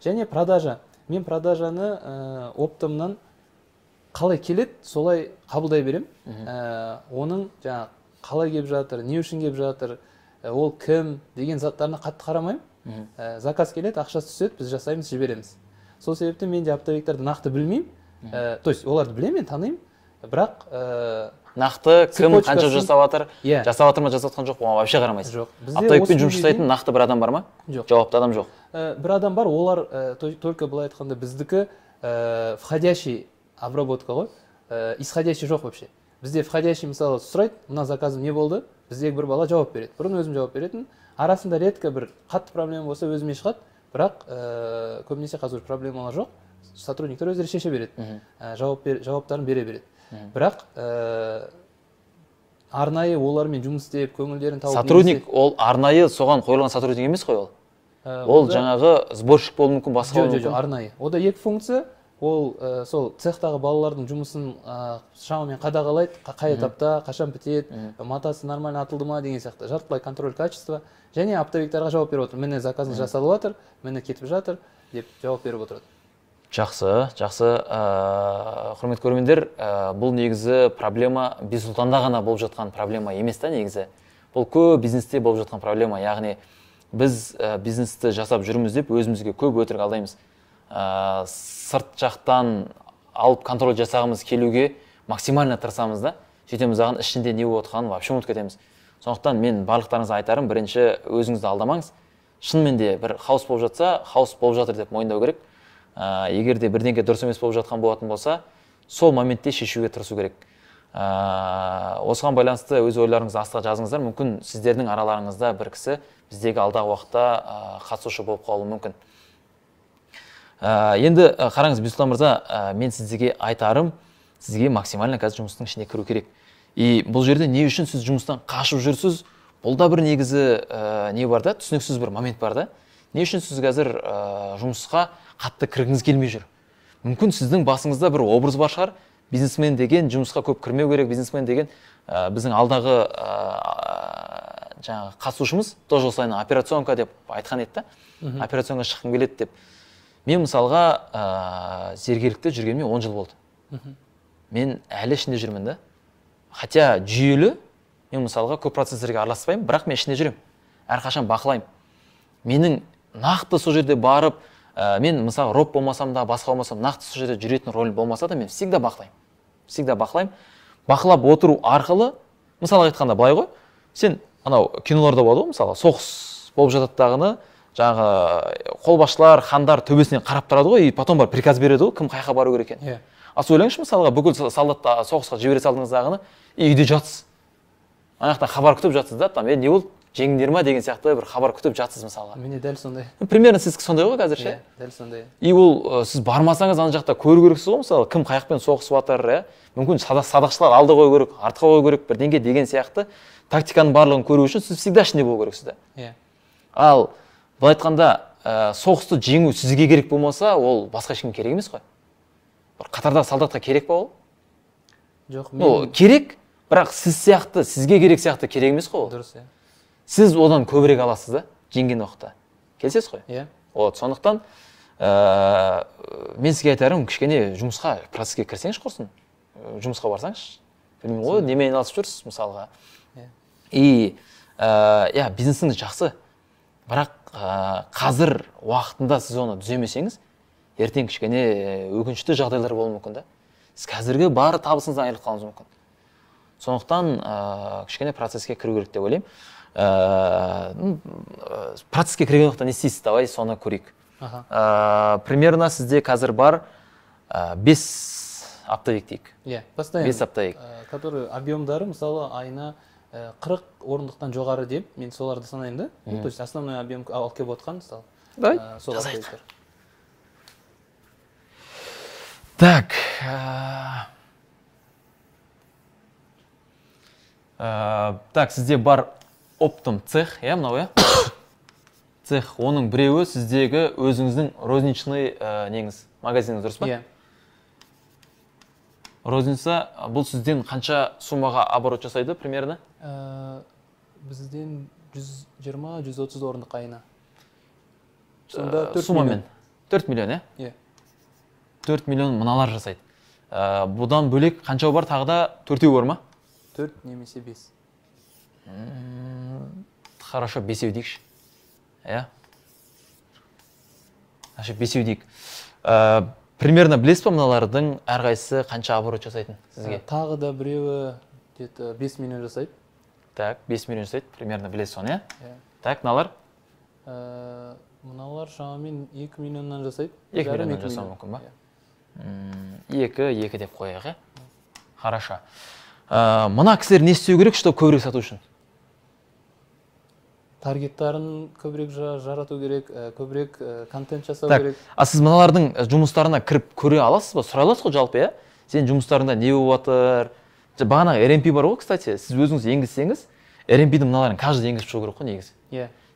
Speaker 1: Және продажа. Мен продажаны оптымнан қалай келеді, солай қабылдай берем. Оның жаңағы қалай келіп жатыр, не үшін келіп жатыр, ол кім деген заттарына қатты қарамаймын. Заказ келеді, ақшасы түседі, біз жасаймыз, жібереміз. Сол себепті мен де оптовиктарды нақты білмеймін. То есть оларды білемін, танимын, бірақ
Speaker 2: нақты кім қанша жасап жатыр, жасап жатыр ма, жасап жатқан жоқ па, вообще қарамайсыз.
Speaker 1: Жоқ.
Speaker 2: Оптовикпен жұмыс жасайтын нақты бір адам бар ма?
Speaker 1: Жоқ.
Speaker 2: Жауапты адам жоқ.
Speaker 1: Бір адам бар, олар только былай айтқанда біздікі входящий обработка ғой, исходящий жоқ вообще. Бізде входящий мысалы сұрайды, мына заказым не болды? Біздегі бір бала жауап береді. Бұрын өзім жауап беретін. Арасында редко бір қатты проблема болса өзіме шығады, бірақ көбінесе қазір проблемалар жоқ. Сотрудниктер өздері шеше береді. Жауаптарын бере береді. Бірақ арнайы олармен жұмыс істеп, көңілдерін тауып...
Speaker 2: Сотрудник, ол арнайы соған қойылған сотрудник емес қой ол? Ол жаңағы сборщик болуы мүмкін, басқа болуы мүмкін?
Speaker 1: Жоқ, арнайы. Ода екі функция. Ол сол цехтағы балалардың жұмысын шамамен қадағалайды, қай этапта, қашан бітеді, матасы нормально атылды ма деген сияқты. Жартылай контроль качества. Және оптовиктарға жауап беріп отыр. Міне заказыңыз жасалып жатыр, міне кетіп жатыр деп жауап беріп отырады.
Speaker 2: Жақсы, жақсы. Құрметті көрермендер, бұл негізі проблема Бейсұлтанда ғана болып жатқан проблема емес та негізі. Бұл көп бизнесте болып жатқан проблема. Яғни біз бизнесті жасап жүрміз деп өзімізге көп өтірік алдаймыз. Сырт жақтан алып контроль жасағымыз келуге максимально тырысамыз да, сөйтеміз ағын ішінде не болып отырғанын вообще ұмытып кетеміз. Сондықтан мен барлықтарыңызға айтарым, бірінші өзіңізді алдамаңыз. Шынымен де бір хаос болып жатса, хаос болып жатыр деп мойындау керек. Егер де бірдеңке дұрыс емес болып жатқан болатын болса, сол моментте шешуге тырысу керек. Осыған байланысты өз ойларыңызды астыға жазыңыздар. Мүмкін сіздердің араларыңызда бір кісі біздегі алдағы уақытта қатысушы болып қалуы мүмкін. Енді қараңыз, Бейсұлтан мырза, мен сізге айтарым, сізге максимально қазір жұмыстың ішіне кіру керек. И бұл жерде не үшін сіз жұмыстан қашып жүрсіз? Бұл да бір негізі не бар да, түсініксіз бір момент бар да. Не үшін сіз қазір жұмысқа қатты кіргіңіз келмей жүр? Мүмкін сіздің басыңызда бір образ бар шығар. Бизнесмен деген жұмысқа көп кірмеу керек, бизнесмен деген біздің алдағы жаңағы қатысушымыз тоже осылайна операционка деп айтқан еді. Операционға шыққым келеді деп. Мен мысалға зергерлікте жүргеніме 10 жыл болды. Мен әлі ішінде жүрмін да. Хотя жүйелі, мен мысалға көп процесстерге араласпаймын, бірақ мен ішінде жүрем. Әрқашан бақылаймын. Менің нақты сол жерде барып, мен мысалы роб болмасам да, басқа болмасам, нақты сол жерде жүретін рөл болмаса да, мен всегда бақылаймын. Всегда бақылаймын. Бақылап отыру арқылы, мысалы айтқанда былай ғой, сен анау киноларда болады ғой, мысалы соғыс болып жататындағыны жаңағы қолбасшылар, хандар төбесінен қарап тұрады ғой, и потом бар приказ береді ғой, кім қайқа бару керек екен. Ас ойлаңызшы, мысалға бүкіл солдатты соғысқа жібере салдыңыздағыны, и үйде жатсыз. Аяқтан хабар күтіп жатсыз да, там не болды, жеңдіңдер ма деген сияқты бір хабар күтіп жатсыз мысалға.
Speaker 1: Міне дәл сондай.
Speaker 2: Примерно сіз сондай ғой қазір ше?
Speaker 1: Дәл сондай.
Speaker 2: И ол сіз бармасаңыз ана жақта көру керексіз ғой, мысалы кім қаяқпен соғысып жатыр, мүмкін садақшылар алды қою керек, артқа қою керек, бірдеңе деген сияқты тактиканың барлығын көру үшін сіз всегда ішінде болу керексіз да. Ал былай айтқанда соғысты жеңу сізге керек болмаса, ол басқа ешкімге керек емес қой. Қатардағы солдатқа керек па ол?
Speaker 1: Жоқ,
Speaker 2: мен керек, бірақ сіз сияқты, сізге керек сияқты керек емес қой ол.
Speaker 1: Дұрыс,
Speaker 2: Сіз одан көбірек аласыз да, жеңген уақытта. Келсіз қой? Сондықтан мен сізге айтарым, кішкене жұмысқа, процесске кірсеңіз құрсын. Жұмысқа барсаңыз. Білмеймін ғой, немен айналысып жүрсіз мысалға. И бизнесіңіз жақсы. Бірақ қазір уақытында сіз оны түземесеңіз, ертең кішкене өкінішті жағдайлар болуы мүмкін да. Сіз қазіргі бар табысыңыздан айырылып қалуыңыз мүмкін. Сондықтан кішкене процесске кіру керек деп ойлаймын. процесске кірген уақытта не істейсіз, давай соны көрейік. Примерно сізде қазір бар 5 оптовик дейік.
Speaker 1: Постоянно.
Speaker 2: 5 оптовик.
Speaker 1: Который объемдары, мысалы, айына 40 орындықтан жоғары деп, мен соларды санайын да. То есть основной объем алып келіп отқан, мысалы.
Speaker 2: Жазайық. Так. Так, сізде бар оптом цех, мынау, цех, оның біреуі сіздегі өзіңіздің розничный неңіз, магазиніңіз, дұрыс па? Розница, бұл сізден қанша суммаға оборот жасайды, примерно?
Speaker 1: Бізден 120-130 орындық айына.
Speaker 2: Суммамен? 4 миллион, 4 миллион мыналар жасайды. Бұдан бөлек қанша бар, тағы да 4-еу бар ма?
Speaker 1: 4 немесе 5.
Speaker 2: Хорошо, 5-еу дейікші. Бесеу дейік. Примерно білесіз ба мыналардың әрқайсысы қанша оборот жасайтын сізге?
Speaker 1: Тағы да біреуі 5 миллион жасайды.
Speaker 2: Так, 5 миллион жасайды, примерно білесіз оны, Так, мыналар?
Speaker 1: Мыналар шамамен 2 миллионнан жасайды.
Speaker 2: 2 миллионнан жасау мүмкін ба? 2 деп қояғы. Хорошо. Мына кісілер не істеу керек, чтобы көбірек сату үшін?
Speaker 1: Таргеттарын көбірек жарату керек, көбірек контент жасау керек.
Speaker 2: Сіз мыналардың жұмыстарына кіріп көре аласыз ба? Сұрай аласыз ғой жалпы, Сен жұмыстарында не болып жатыр? Бағана RMP бар ғой, кстати, сіз өзіңіз енгізсеңіз, RMP-дің мыналарын каждый енгізіп шығу керек қой негізі.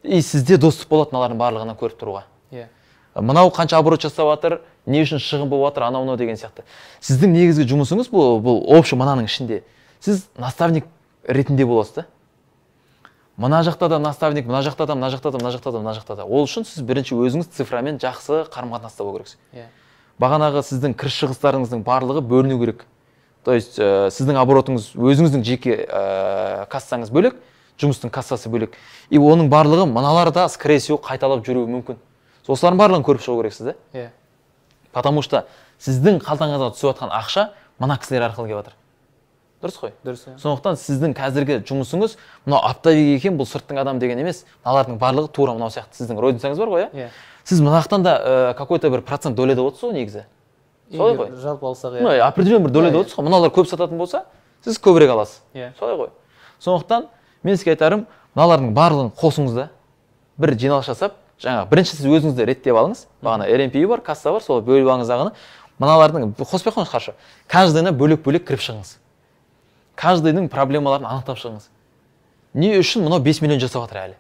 Speaker 2: И сізде доступ болады мыналардың барлығына көріп тұруға. Мынау қанша оборот жасап жатыр, не үшін шығын болып жатыр, анау деген сияқты. Сіздің негізгі жұмысыңыз бұл общий мынаның ішінде. Сіз наставник ретінде боласыз да. Мына жақта да наставник, мына жақта да, мына жақта да, мына жақта да, мына жақта да. Ол үшін сіз бірінші өзіңіз цифрамен жақсы қарым-қатынаста болу керексіз. Бағанағы сіздің кіріс шығыстарыңыздың барлығы бөліну керек. То есть сіздің оборотыңыз өзіңіздің жеке кассаңыз бөлек, жұмыстың кассасы бөлек. И оның барлығы мыналарда скорее всего қайталап жүруі мүмкін. Осылардың барлығын көріп шығу керексіз да. Потому что сіздің қалтаңызға түсіп жатқан ақша мына кісілер арқылы келіп жатыр. Дұрыс қой?
Speaker 1: Дұрыс.
Speaker 2: Сондықтан сіздің қазіргі жұмысыңыз мынау оптовик екен, бұл сырттың адам деген емес. Мыналардың барлығы тура мынау сияқты. Сіздің розницаңыз бар ғой, Сіз мынаяқтан да какой-то бір процент доляда отырсыз ғой негізі. Солай ғой?
Speaker 1: Жалпы алсақ,
Speaker 2: определен бір доляда отырсыз ғой. Мыналар көп сататын болса, сіз көбірек аласыз. Солай ғой? Сондықтан мен сізге айтарым, мыналардың барлығын қосыңыз да, бір жиналыс жасап, бірінші сіз өзіңізді реттеп алыңыз. Бағана RMP бар, касса бар, сол бөліп алыңыз ағыны. Мыналардың қоспай қойыңыз қаршы. Каждайына бөлек-бөлек кіріп шығыңыз. Каждайдың проблемаларын анықтап шығыңыз. Не үшін мынау 5 миллион жасап жатыр әлі?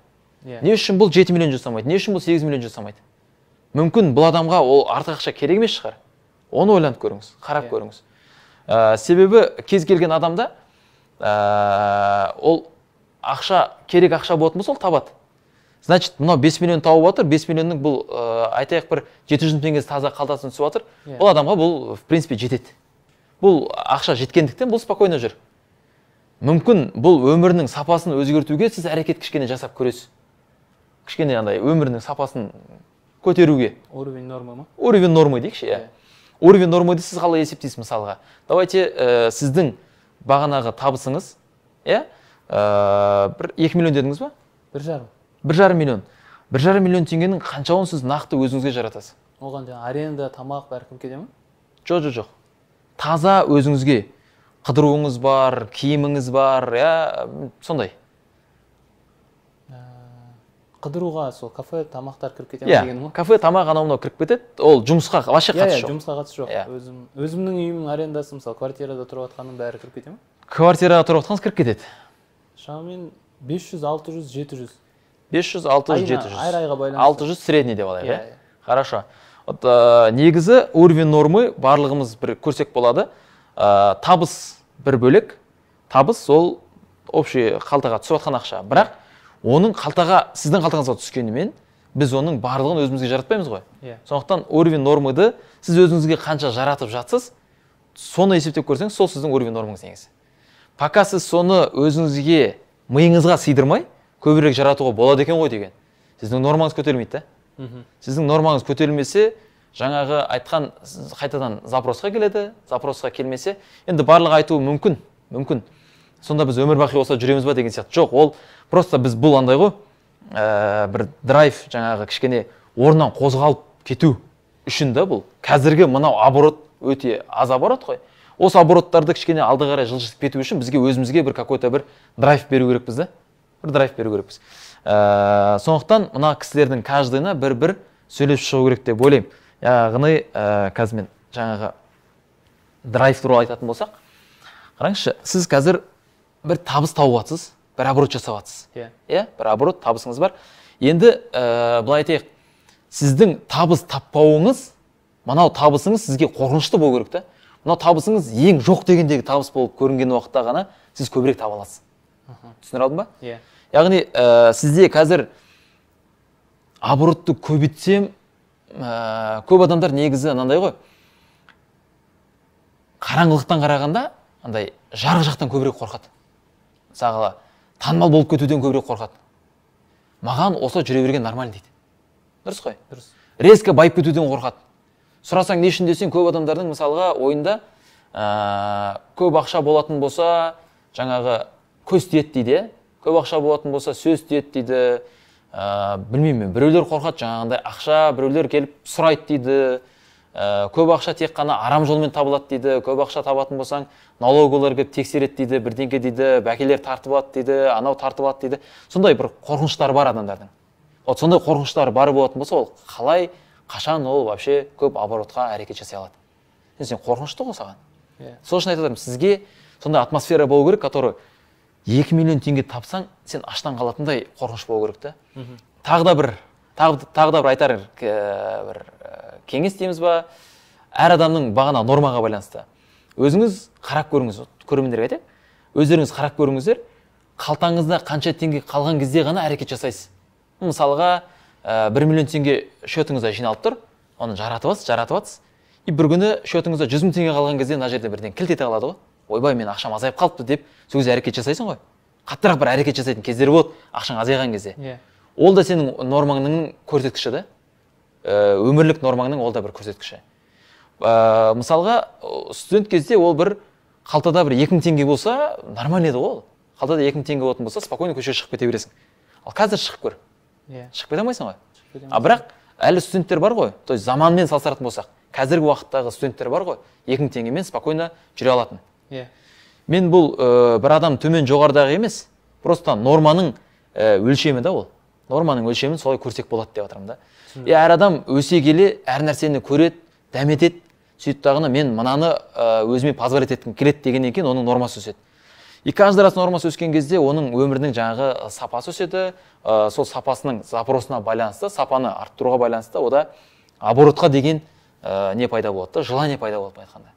Speaker 2: Не үшін бұл 7 миллион жасамайды? Не үшін бұл 8 миллион жасамайды? Мүмкін бұл адамға ол артық ақша керек емес шығар. Оны ойланып көріңіз, қарап көріңіз. Себебі кез келген адамда ол ақша, керек ақша болатын болса, ол табады. Значит, мынау 5 миллион тауып жатыр, 5 миллионның бұл айтайық бір 700 теңгесі таза қалтасын түсіп жатыр. Бұл адамға бұл в принципе жетеді. Бұл ақша жеткендіктен бұл спокойно жүр. Мүмкін бұл өмірінің сапасын өзгертуге сіз әрекет кішкене жасап көресіз. Кішкене андай өмірінің сапасын көтеруге.
Speaker 1: Уровень нормы ма?
Speaker 2: Уровень нормы дейікші, Уровень нормайды сіз қалай есептейсіз мысалға? Давайте сіздің бағанағы табысыңыз, бір 2 миллион дедіңіз ба?
Speaker 1: 1,5.
Speaker 2: 1,5 миллион. 1,5 миллион теңгенің қаншауын сіз нақты өзіңізге жаратасыз?
Speaker 1: Оған аренда, тамақ бәрі кім кетеді ме?
Speaker 2: Жоқ. Таза өзіңізге қыдыруыңыз бар, киіміңіз бар, сондай.
Speaker 1: Қыдыруға сол кафе, тамақтар кіріп кетеді ме деген ме?
Speaker 2: Кафе, тамақ анау кіріп кетеді. Ол жұмысқа вообще қатысы жоқ.
Speaker 1: Жұмысқа қатысы жоқ. Өзімнің үйімнің арендасы, мысалы, квартирада тұрып жатқаным бәрі кіріп кетеді ме?
Speaker 2: Квартирада тұрып жатқаныңыз кіріп кетеді.
Speaker 1: Шамамен 500, 600, 700.
Speaker 2: 500, 600, 700.
Speaker 1: Айға байланысты.
Speaker 2: 600 средний деп алайық, Хорошо. Негізі уровень нормы барлығымыз бір көрсек болады. Табыс бір бөлек. Табыс ол общий қалтаға түсіп жатқан ақша. Бірақ оның сіздің қалтаңызға түскенімен біз оның барлығын өзімізге жаратпаймыз ғой. Сондықтан уровень нормыды сіз өзіңізге қанша жаратып жатсыз, соны есептеп көрсеңіз, сол сіздің уровень нормаңыз негізі. Пока сіз соны өзіңізге миыңызға сыйдырмай, көбірек жаратуға болады екен ғой деген. Сіздің нормаңыз көтерілмейді, Сіздің нормаңыз көтерілмесе, жаңағы айтқан қайтадан запросқа келеді, запросқа келмесе, енді барлығы айтуы мүмкін. сонда біз өмір бақи болса жүреміз ба деген сияқты. Жоқ, ол просто біз бұл андай ғой, бір драйв жаңағы кішкене орнынан қозғалып кету үшін да бұл. Қазіргі мынау оборот өте аз оборот қой. Осы обороттарды кішкене алды қарай жылжытып кету үшін бізге өзімізге бір какой-то бір драйв беру керекпіз да. Бір драйв беру керекпіз. Сондықтан мына кісілердің каждыйына бір сөйлеп шығу керек деп ойлаймын. Яғни қазір мен жаңағы драйв туралы айтатын болсақ, қараңызшы, сіз қазір бір табыс тауып жатсыз, бір оборот жасап жатсыз. Иә, бір оборот табысыңыз бар. Енді былай айтайық, сіздің табыс таппауыңыз, мынау табысыңыз сізге қорқынышты болу керек та. Мынау табысыңыз ең жоқ дегендегі табыс болып көрінген уақытта ғана сіз көбірек таба аласыз. Түсінер алдың ба?
Speaker 1: Иә.
Speaker 2: Яғни сізде қазір оборотты көбейтсем, көп адамдар негізі анандай ғой, қараңғылықтан қарағанда андай жарық жақтан көбірек қорқады. Мысалы, танымал болып кетуден көбірек қорқады. Маған осы жүре берген нормально дейді. Дұрыс қой?
Speaker 1: Дұрыс.
Speaker 2: Резко байып кетуден қорқады. Сұрасаң не үшін десең, көп адамдардың мысалға ойында көп ақша болатын болса, жаңағы көз тиеді дейді. Көп ақша болатын болса, сөз тиеді дейді. Білмеймін, біреулер қорқады жаңағындай ақша, біреулер келіп сұрайды дейді. Көп ақша тек қана арам жолмен табылады дейді. Көп ақша табатын болсаң, налоговалар келіп тексереді дейді, бірдеңке дейді, бәкелер тартып алады дейді, анау тартып алады дейді. Сондай бір қорқыныштар бар адамдардың. Вот сондай қорқыныштар бар болатын болса, ол қалай, қашан ол вообще көп оборотқа әрекет жасай алады. Сен қорқынышты ғой саған. Сол үшін айтып отырмын, сізге сондай атмосфера болу керек, который 2 миллион теңге тапсаң, сен аштан қалатындай қорқыныш болу керек та. Тағы да бір айтар бір кеңес дейміз ба, әр адамның бағана нормаға байланысты. Өзіңіз қарап көріңіз, көрермендерге айтайын. Өздеріңіз қарап көріңіздер, қалтаңызда қанша теңге қалған кезде ғана әрекет жасайсыз. Мысалға 1 миллион теңге счетыңызда жиналып тұр, оны жаратып жатсыз. И бір күні счетыңызда 100 мың теңге қалған кезде мына жерде бірден кілт ете қалады ғой. Ойбай, мен ақшам азайып қалыпты деп, сол кезде әрекет жасайсың ғой. Қаттырақ бір әрекет жасайтын кездер болады, ақшаң азайған кезде. Ол да сенің нормаңның көрсеткіші да. Өмірлік нормаңның ол да бір көрсеткіші. Мысалға, студент кезде ол бір қалтада бір 2000 теңге болса, нормально еді ғой. Қалтада 2000 теңге болатын болса, спокойно көшеге шығып кете бересің. Ал қазір шығып көр. Шығып кете алмайсың ғой. Бірақ әлі студенттер бар ғой. То есть заманмен салыстыратын болсақ, қазіргі уақыттағы студенттер бар ғой, 2000 теңгемен спокойно жүре алатын. Мен бұл бір адам төмен жоғарыдағы емес, просто норманың өлшемі да ол. Норманың өлшемін солай көрсек болады деп жатырмын да. Әр адам өсе келе әр нәрсені көреді, дәметеді, сөйтіп тағына мен мынаны өзіме позволить еткім келеді дегеннен кейін оның нормасы өседі. И каждый раз нормасы өскен кезде оның өмірінің жаңағы сапасы өседі, сол сапасының запросына байланысты, сапаны арттыруға байланысты, ода оборотқа деген не пайда болады, желание пайда болады айтқанда.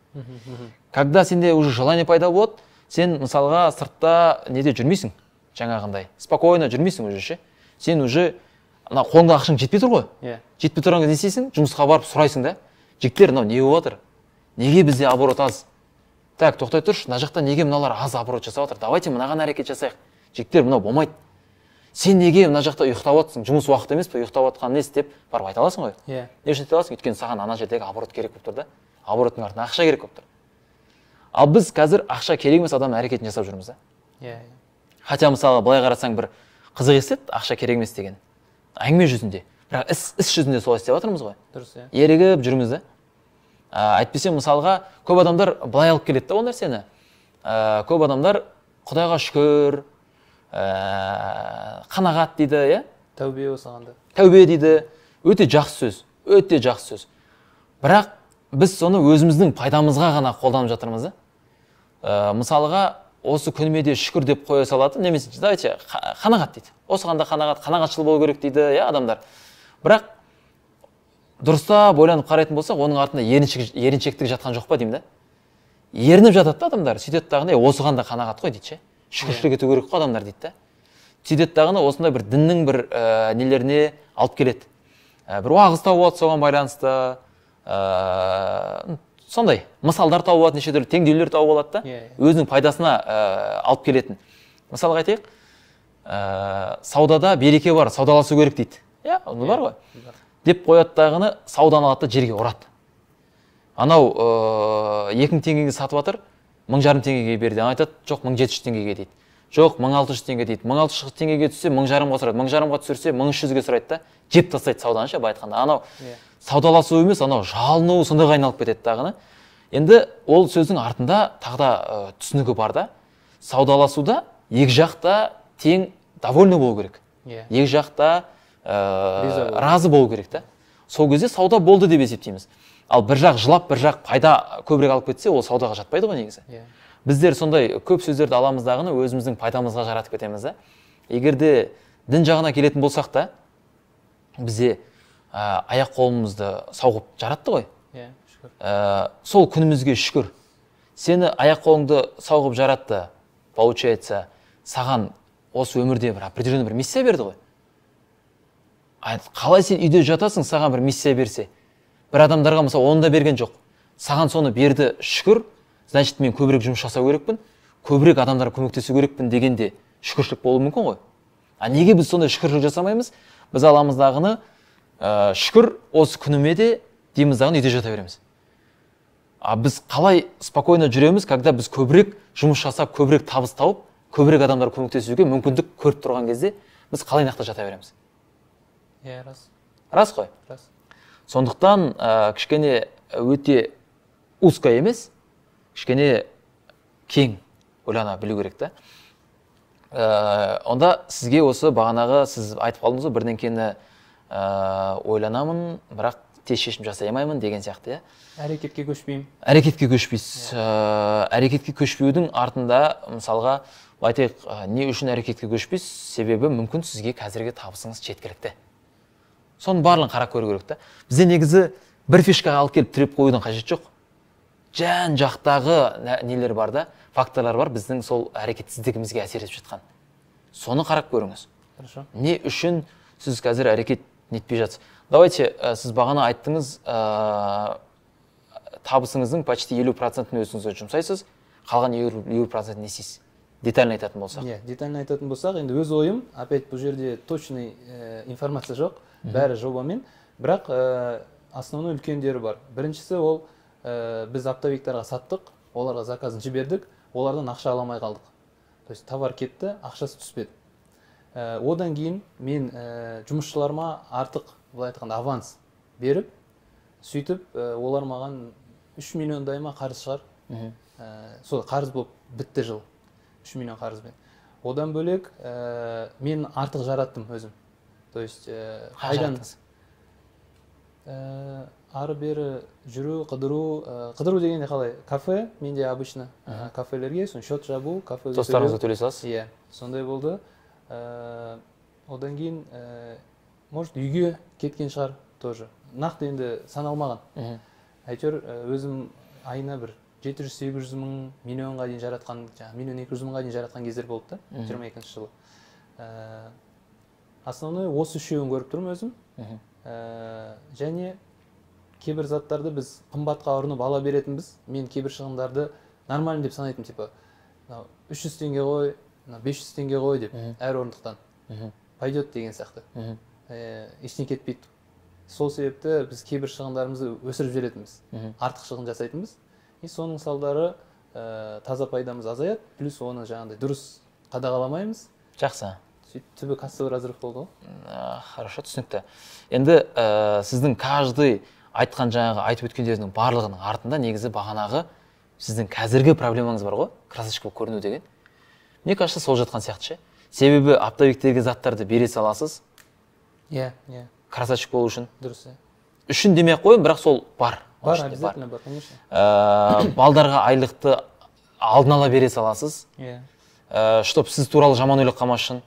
Speaker 2: Когда сенде уже желание пайда болады, сен мысалға сыртта неде жүрмейсің, жаңағындай, спокойно жүрмейсің уже ше. Сен уже қолыңда ақшаң жетпей тұр ғой. Жетпей тұрған кезде не істейсің? Жұмысқа барып сұрайсың да. Жігіттер, мынау не болып жатыр? Неге бізде оборот аз? Так, тоқтай тұршы, мына жақта неге мыналар аз оборот жасап жатыр? Давайте мынаған әрекет жасайық. Жігіттер, мынау болмайды. Сен неге мына жақта ұйықтап жатсың? Жұмыс уақыты емес пе? Ұйықтап жатқан несі деп барып айта аласың ғой. Не үшін айта аласың? Өйткені саған ана жердегі оборот керек болып тұр да. Обороттың артына ақша керек болып тұр. Ал біз қазір ақша керек емес адам әрекетін жасап жүрміз да. Хотя мысалы былай қарасаң бір қызық естеді, ақша керек емес деген. Әңгіме жүзінде. Бірақ іс жүзінде солай істеп жатырмыз ғой.
Speaker 1: Дұрыс, иә.
Speaker 2: Ерігіп жүрміз да. Әйтпесе мысалға көп адамдар былай алып келеді да ол нәрсені. Көп адамдар Құдайға шүкір, қанағат дейді, иә?
Speaker 1: Тәубе осығанда.
Speaker 2: Тәубе дейді. Өте жақсы сөз. Өте жақсы сөз. Бірақ біз соны өзіміздің пайдамызға ғана қолданып жатырмыз да. Мысалға осы күніме де шүкір деп қоя салады, немесе давайте қанағат дейді. Осыған да қанағатшыл болу керек дейді, иә, адамдар. Бірақ дұрыстап ойланып қарайтын болсақ, оның артында еріншектік жатқан жоқ па деймін да. Ерініп жатады да адамдар, сөйтеді дағыны, осыған да қанағат қой дейді ше. Шүкіршілік ету керек қой адамдар дейді да. Сөйтеді дағыны осындай бір діннің бір нелеріне алып келеді. Бір уағыз тауып алады соған байланысты, сондай мысалдар тауып алады, неше түрлі теңдеулер тауып алады да, өзінің пайдасына алып келетін. Мысалға айтайық, саудада береке бар, саудаласу керек дейді. Иә, оны бар ғой. Деп қояды дағыны, сауданы алады да жерге ұрады. Анау 2000 теңгеге сатып жатыр, жарым теңгеге берді, айтады жоқ 1700 теңгеге дейді, жоқ 1600 теңге дейді, 1600 теңгеге түссе 1000 сұрайды, 1000 түсірсе 1300-ге сұрайды да, жеп тастайды сауданы ше, былай айтқанда. Анау саудаласу емес, анау жалыну сондайға айналып кетеді дағыны. Енді ол сөздің артында тағы да түсінігі бар да, саудаласуда екі жақта тең довольны болу керек. Екі жақта разы болу керек та. Сол кезде сауда болды деп есептейміз. Ал бір жақ жылап, бір жақ пайда көбірек алып кетсе, ол саудаға жатпайды ғой негізі. Біздер сондай көп сөздерді аламыздағыны өзіміздің пайдамызға жаратып кетеміз да. Егер де дін жағына келетін болсақ та, бізде аяқ қолымызды сауғып жаратты ғой. Сол күнімізге шүкір. Сені аяқ қолыңды сауғып жаратты, получается, саған осы өмірде бір определенный бір миссия берді ғой. Қалай сен үйде жатасың, саған бір миссия берсе? Бір адамдарға мысалы оны да берген жоқ. Саған соны берді, шүкір, значит мен көбірек жұмыс жасау керекпін, көбірек адамдарға көмектесу керекпін дегенде шүкіршілік болуы мүмкін ғой. Неге біз сондай шүкіршілік жасамаймыз? Біз аламыздағыны шүкір осы күніме де дейміздағыны үйде жата береміз. Біз қалай спокойно жүреміз, когда біз көбірек жұмыс жасап, көбірек табыс тауып, көбірек адамдарға көмектесуге мүмкіндік көріп тұрған кезде біз қалай нақты жата береміз? Рас қой? Рас. Сондықтан кішкене өте узко емес, кішкене кең ойлана білу керек та. Онда сізге осы бағанағы сіз айтып қалдыңыз ғой, бірдеңкені ойланамын, бірақ тез шешім жасай алмаймын деген сияқты.
Speaker 1: Әрекетке көшпеймін.
Speaker 2: Әрекетке көшпейсіз. Әрекетке көшпеудің артында мысалға айтайық, не үшін әрекетке көшпейсіз? Себебі мүмкін сізге қазіргі табысыңыз жеткілікті. Соның барлығын қарап көру керек та. Бізде негізі бір фишкаға алып келіп тіреп қоюдың қажет жоқ. Жан жақтағы нелер бар да, факторлар бар біздің сол әрекетсіздігімізге әсер етіп жатқан. Соны қарап көріңіз. Не үшін сіз қазір әрекет нетпей жатсыз? Давайте, сіз бағана айттыңыз, табысыңыздың почти 50%-ін өзіңізге жұмсайсыз, қалған 50%-ін не істейсіз? Детально айтатын болсақ.
Speaker 1: Детально айтатын болсақ, енді өз ойым, опять бұл жерде точный информация жоқ, бәрі жобамен, бірақ основной үлкендері бар. Біріншісі ол біз оптовиктарға саттық, оларға заказын жібердік, олардан ақша аламай қалдық. То есть товар кетті, ақшасы түспеді. Одан кейін мен жұмысшыларыма артық, былай айтқанда, аванс беріп, сөйтіп олар маған 3 миллиондай ма қарыз шығар. Сол қарыз болып бітті жыл. 3 миллион қарызбен. Одан бөлек мен артық жараттым өзім. То есть қайдан ары бері жүру, қыдыру дегенде қалай? Кафе, менде обычно кафелерге, сон счет жабу, кафеге төлеу.
Speaker 2: Достарыңызға төлей саласыз?
Speaker 1: Иә, сондай болды. Одан кейін, может, үйге кеткен шығар тоже. Нақты енді саналмаған. Әйтеуір өзім айына бір 700-800 мың, миллионға дейін жаратқан, миллион 200 мыңға дейін жаратқан кездер болды да, 22-ші жылы. Основной осы үшеуін көріп тұрмын өзім. Және кейбір заттарды біз қымбатқа ұрынып ала беретінбіз. Мен кейбір шығындарды нормально деп санайтын, типа 300 теңге қой, 500 теңге қой деп әр орындықтан пойдет деген сияқты. Ештеңе кетпейді. Сол себепті біз кейбір шығындарымызды өсіріп жіберетінбіз, артық шығын жасайтынбыз. И соның салдары таза пайдамыз азаяды, плюс оны жаңағыдай дұрыс қадағаламаймыз.
Speaker 2: Жақсы.
Speaker 1: Түбі кассовый разрыв болды ғой.
Speaker 2: Хорошо, түсінікті. Енді сіздің каждый айтқан жаңағы айтып өткендерінің барлығының артында негізі бағанағы сіздің қазіргі проблемаңыз бар ғой, красочка болып көріну деген. Мне кажется, сол жатқан сияқты ше. Себебі оптовиктерге заттарды бере саласыз.
Speaker 1: Иә.
Speaker 2: Красочка болу үшін.
Speaker 1: Дұрыс.
Speaker 2: Үшін демей ақ қойын, бірақ сол бар.
Speaker 1: Бар, обязательно бар, конечно.
Speaker 2: Балдарға айлықты алдын ала бере саласыз.
Speaker 1: Иә.
Speaker 2: Чтоб сіз туралы жаман ойлап қалмасын,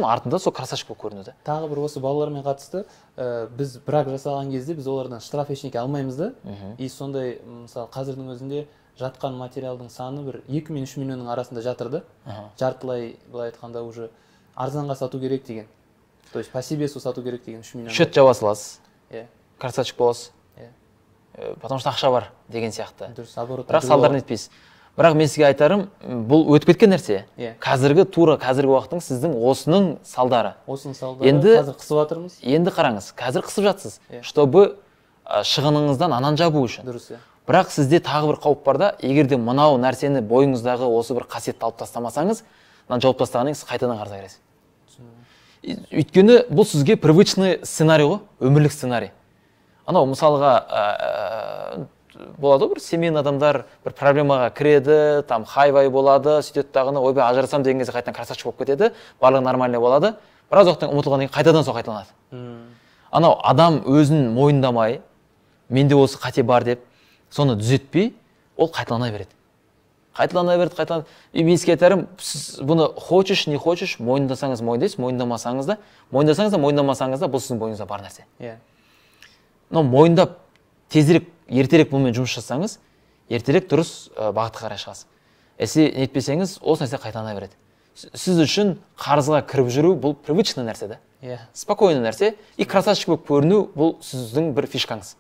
Speaker 2: артында сол красочка болып көрінеді.
Speaker 1: Тағы бір осы балалармен қатысты, біз брак жасаған кезде біз олардан штраф ештеңе алмаймыз да. И сондай, мысалы, қазірдің өзінде жатқан материалдың саны бір 2 мен 3 миллионның арасында жатырды. Жартылай, былай айтқанда, уже арзанға сату керек деген. То есть по себе сату керек деген 3 миллион.
Speaker 2: Счет жаба саласыз.
Speaker 1: Иә.
Speaker 2: Красочка боласыз. Потому что ақша бар деген сияқты.
Speaker 1: Дұрыс, оборот.
Speaker 2: Бірақ салдарын етпейсіз. Бірақ мен сізге айтарым, бұл өтіп кеткен нәрсе. Қазіргі уақыттың сіздің осының салдары.
Speaker 1: Осының салдары қазір қысып жатырмыз.
Speaker 2: Енді қараңыз, қазір қысып жатсыз, чтобы шығыныңыздан анан жабу үшін.
Speaker 1: Дұрыс.
Speaker 2: бірақ сізде тағы бір қауіп бар да, егер де мынау нәрсені бойыңыздағы осы бір қасиетті алып тастамасаңыз, мынаны жауып тастағаннан кейін қайтадан қарызға кіресіз. Өйткені бұл сізге привычный сценарий ғой, өмірлік сценарий. Анау мысалға болады бір семейный адамдар бір проблемаға кіреді, там хайвай болады, сөйтеді дағыны, ойбай ажырасам деген кезде қайтадан красавчик болып кетеді, барлығы нормальный болады, біраз уақыттан ұмытылғаннан кейін қайтадан сол қайталанады. Анау адам өзін мойындамай, менде осы қате бар деп, соны түзетпей, ол қайталана береді. Қайталана береді. И мен сізге айтарым, сіз бұны хочешь, не хочешь, мойындасаңыз мойындайсыз, мойындамасаңыз да, бұл сіздің бойыңызда бар нәрсе. Но мойындап, тезірек, ертерек бұнымен жұмыс жасаңыз, ертерек дұрыс бағытқа қарай шығасыз. Если нетпесеңіз, осы нәрсе қайталана береді. Сіз үшін қарызға кіріп жүру бұл привычный нәрсе да. Спокойный нәрсе. И красавчик болып көріну бұл сіздің бір фишкаңыз.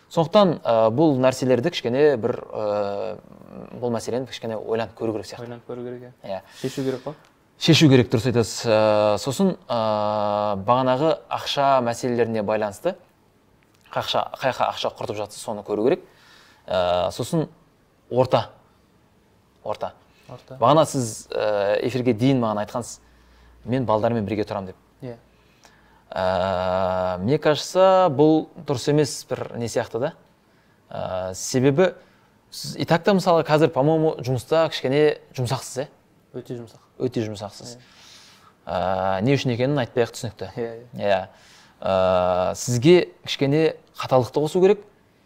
Speaker 2: Сондықтан бұл нәрселерді кішкене бір бұл мәселені кішкене ойланып көру керек сияқты.
Speaker 1: Ойланып көру керек. Шешу керек қой.
Speaker 2: Шешу керек, дұрыс айтасыз. Сосын бағанағы ақша мәселелеріне байланысты қай ақша құртып жатса соны көру керек. Сосын орта. Бағана сіз эфирге дейін маған айтқансыз, мен балдармен бірге тұрам деп. Мне кажется, бұл дұрыс емес бір не сияқты да. Себебі и так-та мысалы қазір, по-моему, жұмыста кішкене жұмсақсыз,
Speaker 1: Өте жұмсақ.
Speaker 2: Өте жұмсақсыз. Не үшін екенін айтпай-ақ түсінікті. Сізге кішкене қаталдықты қосу керек,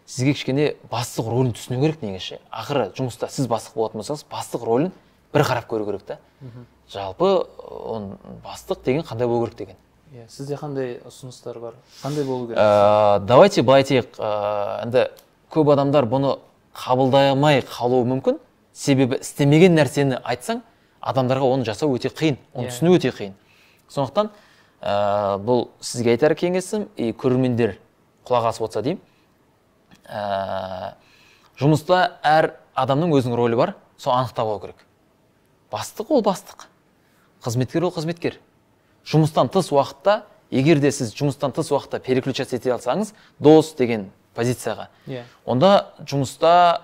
Speaker 2: сізге кішкене бастық рөлін түсіну керек негізше. Ақыры жұмыста сіз бастық болатын болсаңыз, бастық рөлін бір қарап көру керек та. Жалпы бастық деген қандай болу керек деген.
Speaker 1: Сізде қандай ұсыныстар бар? Қандай болу керек?
Speaker 2: Давайте былай етейік. Енді көп адамдар бұны қабылдамай қалуы мүмкін. Себебі істемеген нәрсені айтсаң, адамдарға оны жасау өте қиын, оны түсіну өте қиын. Сондықтан бұл сізге айтар кеңесім, көрермендер құлақ асып отырса деймін. Жұмыста әр адамның өзінің рөлі бар, сол анықтап алу керек. Бастық ол бастық, қызметкер ол қызметкер. Жұмыстан тыс уақытта, егер де сіз жұмыстан тыс уақытта переключаться ете алсаңыз, дос деген позицияға, онда жұмыста,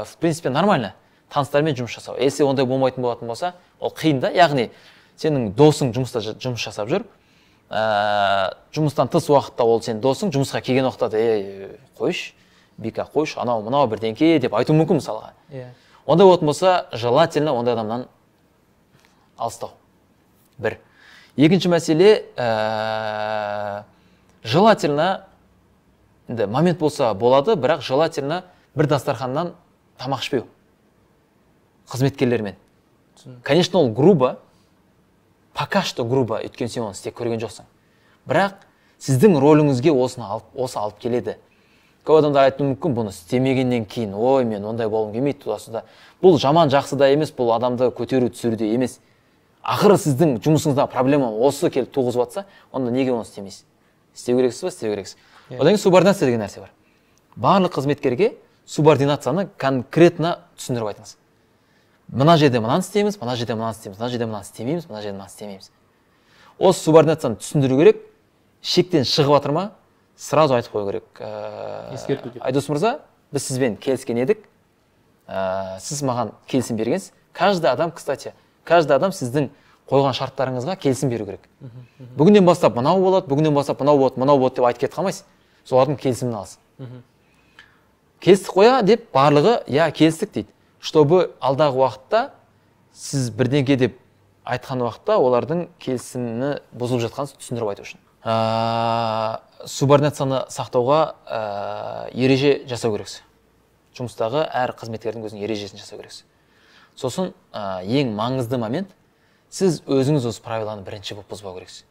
Speaker 2: в принципе, нормально, таныстармен жұмыс жасау. Если ондай болмайтын болатын болса, ол қиын да, яғни сенің досың жұмыста жұмыс жасап жүр, жұмыстан тыс уақытта ол сен досың, жұмысқа келген уақытта қойш, бика қойш, анау мынау бірдеңке деп айту мүмкін мысалға. Ондай болатын болса, желательно ондай адамнан алыстау. Бір. Екінші мәселе, желательно, момент болса болады, бірақ желательно бір дастарханнан тамақ ішпеу қызметкерлермен. Конечно, ол грубо, пока что грубо, өйткені сен оны істеп көрген жоқсың. Бірақ сіздің рөліңізге осы алып келеді. Көп адамдар айтуы мүмкін, бұны істемегеннен кейін, ой, мен ондай болғым келмейді тудасында. Бұл жаман жақсы да емес, бұл адамды көтеру түсіру де емес. Ақыры сіздің жұмысыңызда проблема осы келіп туғызып жатса, онда неге оны істемейсіз? Істеу керексіз ба, істеу керексіз. Одан кейін субординация деген нәрсе бар. Барлық қызметкерге субординацияны конкретно түсіндіріп айтыңыз. Мына жерде мынаны істейміз, мына жерде мынаны істейміз, мына жерде мынаны істемейміз, мына жерде мынаны істемейміз. Осы субординацияны түсіндіру керек, шектен шығып жатыр ма, сразу айтып қою керек.
Speaker 1: Ескерту деп.
Speaker 2: Айдос мырза, біз сізбен келіскен едік, сіз маған келісім бергенсіз. Каждый адам, кстати, каждый адам сіздің қойған шарттарыңызға келісім беру керек. Бүгіннен бастап мынау болады, бүгіннен бастап мынау болады деп айтып кетіп қалмайсыз. Солардың келісімін аласыз. Келістік қоя деп барлығы, келістік дейді. Чтобы алдағы уақытта сіз бірдеңе деп айтқан уақытта олардың келісімі бұзылып жатқанын түсіндіріп айту үшін. Субординацияны сақтауға ереже жасау керексіз. Жұмыстағы әр қызметкердің өзінің ережесін жасау керексіз. Сосын ең маңызды момент, сіз өзіңіз осы правиланы бірінші болып бұзбау керексіз.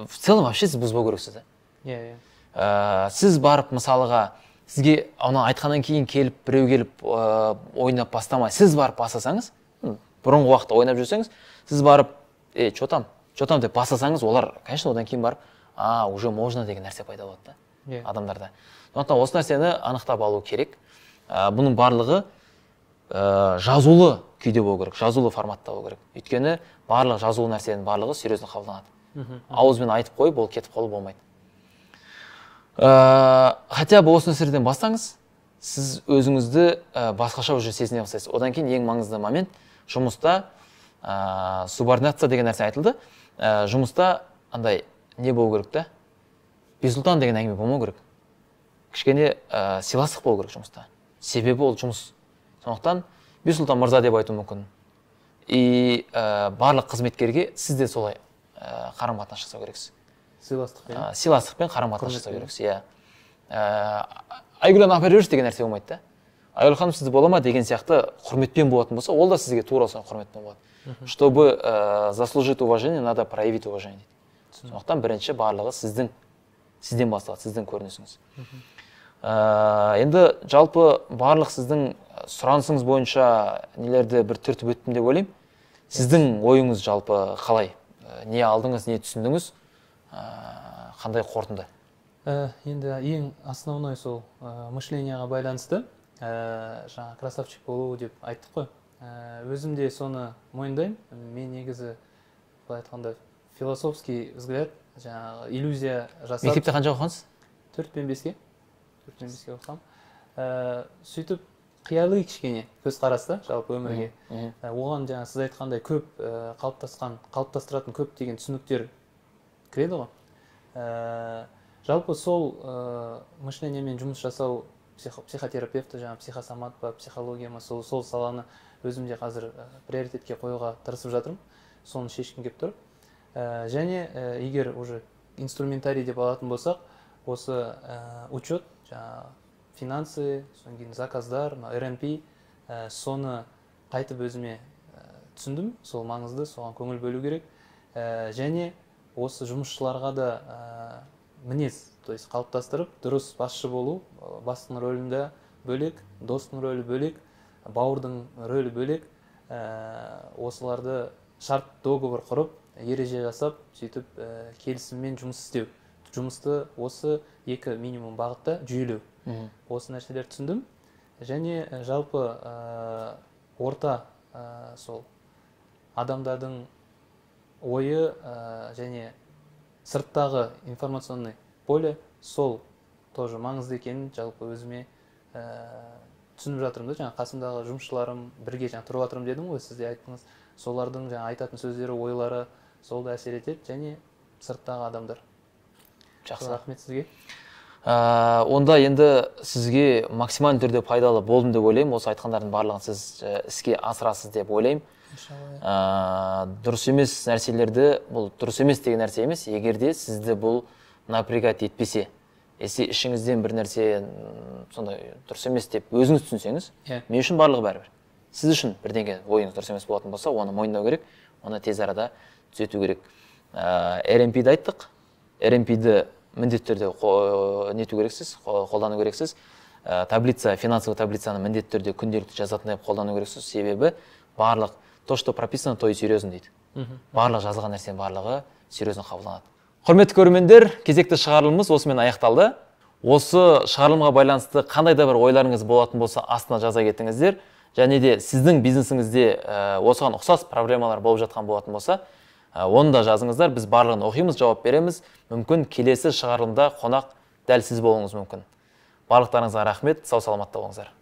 Speaker 2: В целом вообще сіз бұзбау керексіз. Сіз барып мысалыға, сізге оны айтқаннан кейін келіп, біреу келіп ойнап бастамай, сіз барып басасаңыз, бұрынғы уақытта ойнап жүрсеңіз, сіз барып, что там деп басасаңыз, олар, конечно, одан кейін барып, уже можно деген нәрсе пайда болады адамдарда. Сондықтан осы нәрсені анықтап алу керек. Бұның барлығы жазулы күйде болу керек, жазулы форматта болу керек. Өйткені барлық жазулы нәрсенің барлығы серьезно қабылданады. Ауызбен айтып қойып, ол кетіп қалу болмайды. Хотя бы осы нәрседен бастаңыз, сіз өзіңізді басқаша уже сезіне бастайсыз. Одан кейін ең маңызды момент жұмыста субординация деген нәрсе айтылды. Жұмыста андай не болу керек та? Бесұлтан деген әңгіме болмау керек. Кішкене сыйластық болу керек жұмыста. Себебі ол жұмыс. Сондықтан Бесұлтан мырза деп айту мүмкін. И барлық қызметкерге сіз де солай қарым-қатынас жасау керексіз. Сыйластықпен қарым-қатынас жасау керексіз. Иә. Айгүл апара берші деген нәрсе болмайды да. Айгүл ханым сізді бола ма деген сияқты құрметпен болатын болса, ол да сізге тура сол құрметпен болады. Чтобы заслужить уважение, надо проявить уважение. Сондықтан бірінші барлығы сізден басталады, сіздің көрінісіңіз. Енді жалпы барлық сіздің сұранысыңыз бойынша нелерді бір түртіп өттім деп ойлаймын. Сіздің ойыңыз жалпы қалай? Не алдыңыз, не түсіндіңіз? Қандай қорытынды?
Speaker 1: Енді ең основной сол мышленияға байланысты. Жаңа красавчик болу деп айттық қой. Өзім де соны мойындаймын. Мен негізі былай айтқанда философский взгляд, жаңағы иллюзия жасап.
Speaker 2: Мектепте қанша оқығансыз?
Speaker 1: 4 пен 5-ке оқысам. Сөйтіп қияли кішкене көзқараста жалпы өмірге. Оған жаңа сіз айтқандай көп қалыптастыратын көп деген түсініктер кіреді ғой. Жалпы сол мышлениямен жұмыс жасау психотерапевті, жаңа психосомат па, психология ма, сол саланы өзімде қазір приоритетке қоюға тырысып жатырмын. Соны шешкім келіп тұр. Және егер уже инструментарий деп алатын болсақ, осы учет, жаңа финансы, содан кейін заказдар, РНП, соны қайтып өзіме түсіндім, сол маңызды, соған көңіл бөлу керек. Және осы жұмысшыларға да мінез, то есть қалыптастырып, дұрыс басшы болу, бастың рөлінде бөлек, достың рөлі бөлек, бауырдың рөлі бөлек, осыларды шарт договор құрып, ереже жасап, сөйтіп келісіммен жұмыс істеу. Жұмысты осы екі минимум бағытта жүйелеу. Осы нәрселер түсіндім. Және жалпы орта сол адамдардың ойы және сырттағы информационный поле сол тоже маңызды екенін жалпы өзіме түсініп жатырмын да. Жаңа қасымдағы жұмысшыларым бірге жаңа тұрып жатырмын дедім ғой, сіз де айттыңыз. Солардың жаңа айтатын сөздері, ойлары сол да әсер етеді, және сырттағы адамдар.
Speaker 2: Жақсы.
Speaker 1: Рахмет сізге.
Speaker 2: Онда енді сізге максималды түрде пайдалы болдым деп ойлаймын. Осы айтқандардың барлығын сіз іске асырасыз деп ойлаймын. Дұрыс емес нәрселерді, бұл дұрыс емес деген нәрсе емес, егерде сізді бұл напрягать етпесе, ішіңізден бір нәрсе сондай дұрыс емес деп өзіңіз түсінсеңіз, мен үшін барлығы бәрібір. Сіз үшін бірдеңе ойыңыз дұрыс емес болатын болса, оны мойындау керек, оны тез арада түзету керек. РНП-ді айттық. РНП-ді міндетті түрде нету керексіз, қолдану керексіз. Финансовый таблицаны міндетті түрде күнделікті жазатындай қолдану керексіз. Себебі барлық то, что прописано, то и серьезно дейді. Барлық жазылған нәрсенің барлығы серьезно қабылданады. Құрметті көрермендер, кезекті шығарылымымыз осымен аяқталды. Осы шығарылымға байланысты қандай да бір ойларыңыз болатын болса, астына жаза кетіңіздер. Және де сіздің бизнесіңізде осыған ұқсас проблемалар болып жатқан болатын болса, оны да жазыңыздар. Біз барлығын оқимыз, жауап береміз. Мүмкін келесі шығарылымда қонақ дәл сіз болуыңыз мүмкін. Барлықтарыңызға рахмет, сау саламатта болыңыздар.